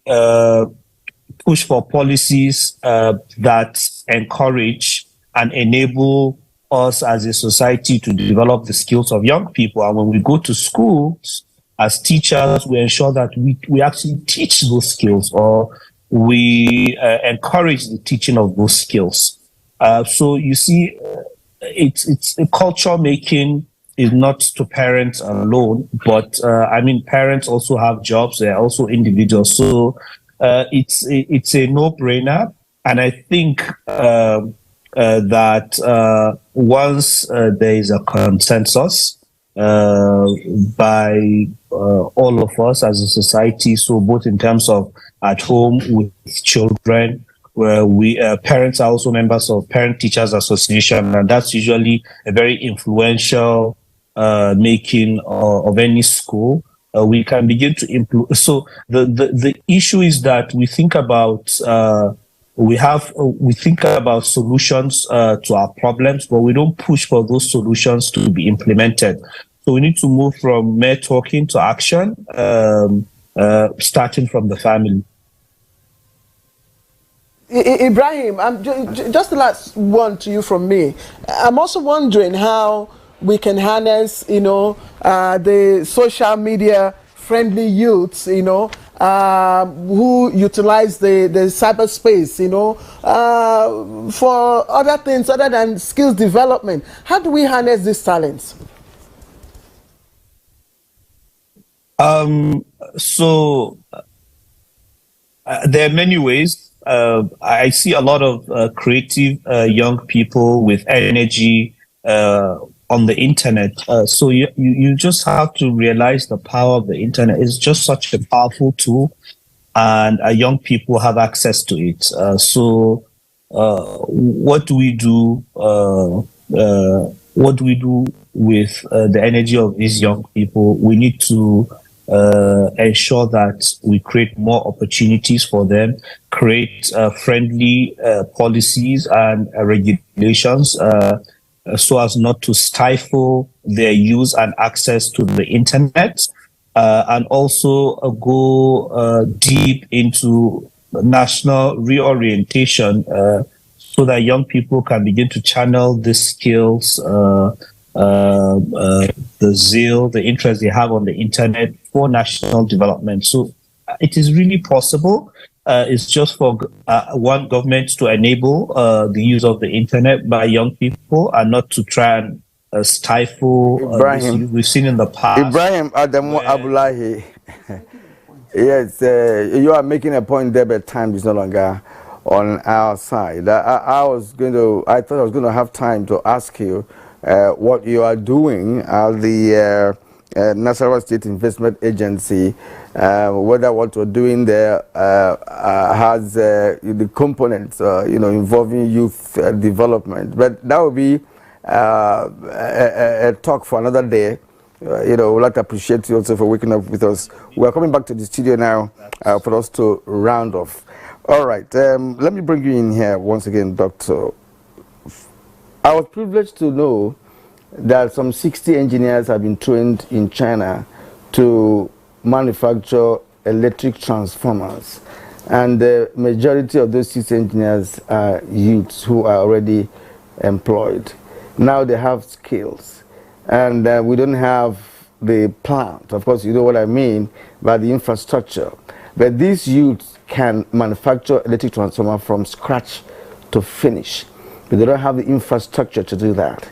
push for policies that encourage and enable us as a society to develop the skills of young people. And when we go to schools, as teachers, we ensure that we actually teach those skills, or we encourage the teaching of those skills. So you see, it's a culture making is not to parents alone, but I mean, parents also have jobs. They're also individuals. So it's a no-brainer. And I think that once there is a consensus by all of us as a society, so both in terms of at home with children, where we parents are also members of Parent Teachers Association, and that's usually a very influential making of any school. We can begin to implement. So the issue is that we think about we think about solutions to our problems, but we don't push for those solutions to be implemented. So we need to move from mere talking to action, starting from the family. Ibrahim, just the last one to you from me. I'm also wondering how we can harness, the social media friendly youths, who utilize the cyberspace, for other things other than skills development. How do we harness these talents? So there are many ways. I see a lot of creative young people with energy on the internet. So you just have to realize the power of the internet. It's just such a powerful tool, and young people have access to it. So what do we do? What do we do with the energy of these young people? We need to ensure that we create more opportunities for them, create friendly policies and regulations so as not to stifle their use and access to the internet, and also go deep into national reorientation so that young people can begin to channel these skills, the zeal, the interest they have on the internet for national development. So it is really possible. It's just for one government to enable the use of the internet by young people and not to try and stifle Ibrahim. We've seen in the past. Ibrahim Adamu Abdullahi. Yes, you are making a point there, but time is no longer on our side. I thought I was going to have time to ask you what you are doing at the Nasarawa State Investment Agency, whether what you're doing there has the components, involving youth development. But that will be a talk for another day. We'd like to appreciate you also for waking up with us. We are coming back to the studio now for us to round off. All right, let me bring you in here once again, Doctor. I was privileged to know that some 60 engineers have been trained in China to manufacture electric transformers. And the majority of those 60 engineers are youths who are already employed. Now they have skills. And we don't have the plant. Of course, you know what I mean by the infrastructure. But these youths can manufacture electric transformer from scratch to finish. But they don't have the infrastructure to do that.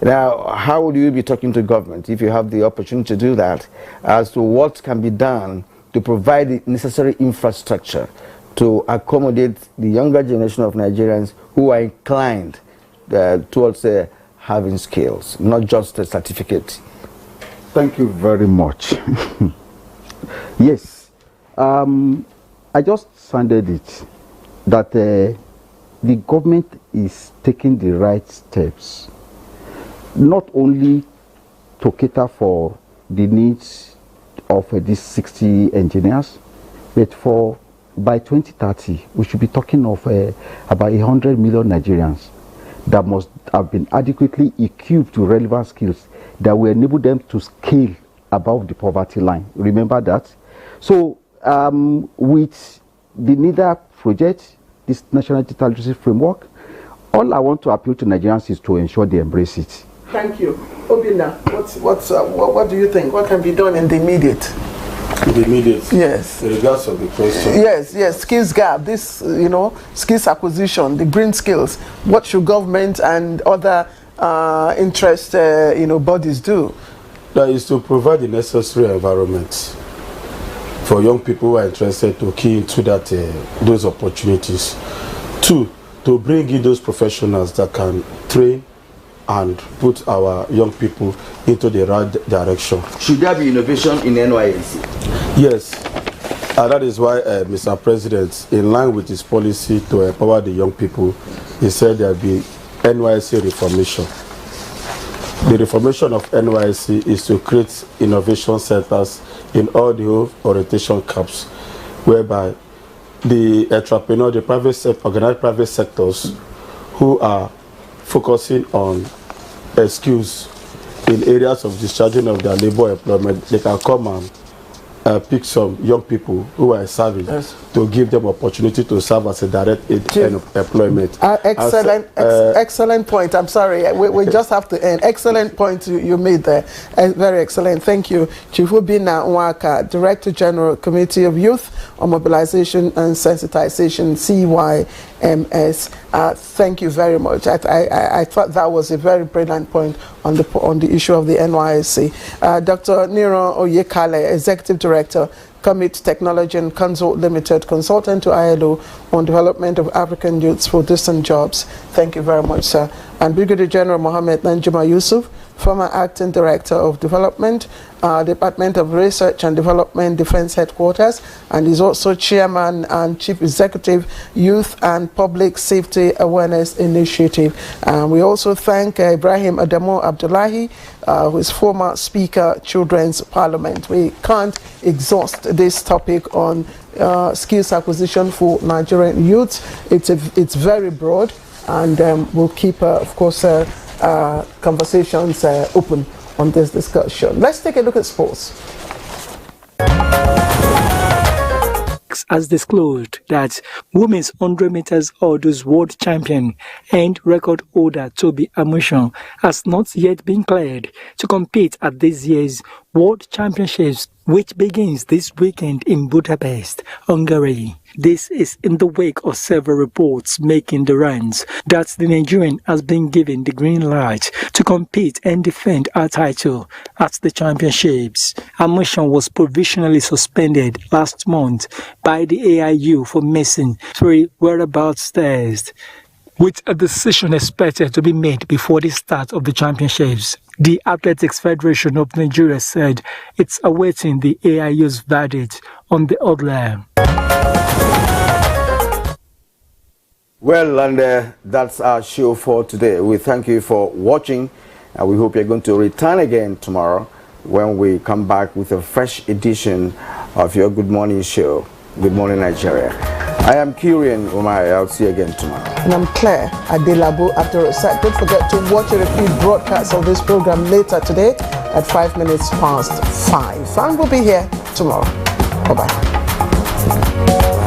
Now, how would you be talking to government if you have the opportunity to do that as to what can be done to provide the necessary infrastructure to accommodate the younger generation of Nigerians who are inclined towards having skills, not just a certificate? Thank you very much. Yes, I just sounded it that the government is taking the right steps, not only to cater for the needs of these 60 engineers, but for by 2030 we should be talking of about 100 million Nigerians that must have been adequately equipped to relevant skills that will enable them to scale above the poverty line. Remember that. So with the NIDA project, this National Digital Literacy Framework, all I want to appeal to Nigerians is to ensure they embrace it. Thank you. Obinna, what do you think? What can be done in the immediate? The immediate. Yes. In regards of the question. Yes. Skills gap. This, skills acquisition, the green skills. What should government and other interest, bodies do? That is to provide the necessary environment for young people who are interested to key into that those opportunities. 2, to bring in those professionals that can train and put our young people into the right direction. Should there be innovation in NYSC? Yes, and that is why Mr. President, in line with his policy to empower the young people, he said there will be NYSC reformation. The reformation of NYSC is to create innovation centers in all the orientation camps, whereby the entrepreneur, the organized private sectors who are focusing on skills in areas of discharging of their labor employment, they can come and pick some young people who are serving to give them opportunity to serve as a direct employment. Excellent point. I'm sorry, we just have to end. Excellent point you made there. Very excellent. Thank you. Chief Obinna Nwaka, Director General, Committee of Youth on Mobilization and Sensitization, CYMS. Thank you very much. I thought that was a very brilliant point on the issue of the NYSC. Dr. Niro Oyekale, Executive Director, Commit Technology and Consult Limited, consultant to ILO on development of African youths for distant jobs. Thank you very much, sir. And Brigadier General Mohammed Danjuma Yusuf, former Acting Director of Development, Department of Research and Development, Defense Headquarters, and is also Chairman and Chief Executive, Youth and Public Safety Awareness Initiative. We also thank Ibrahim Adamu Abdullahi, who is former Speaker, Children's Parliament. We can't exhaust this topic on skills acquisition for Nigerian youths. It's very broad, and we'll keep, of course, conversations open on this discussion. Let's take a look at sports. Has disclosed that women's 100 meters hurdles world champion and record holder Tobi Amusan has not yet been cleared to compete at this year's World Championships, which begins this weekend in Budapest, Hungary. This is in the wake of several reports making the rounds that the Nigerian has been given the green light to compete and defend her title at the championships. Amusan was provisionally suspended last month by the AIU for missing 3 whereabouts tests, with a decision expected to be made before the start of the championships. The Athletics Federation of Nigeria said it's awaiting the AIU's verdict on the hurdler. Well, and that's our show for today. We thank you for watching, and we hope you're going to return again tomorrow when we come back with a fresh edition of your Good Morning show. Good Morning Nigeria. I am Kyrian Umar. I'll see you again tomorrow. And I'm Claire Adelabo Abdurrasaq. Don't forget to watch a repeat broadcast of this program later today at 5 minutes past 5. And we'll be here tomorrow. Bye-bye.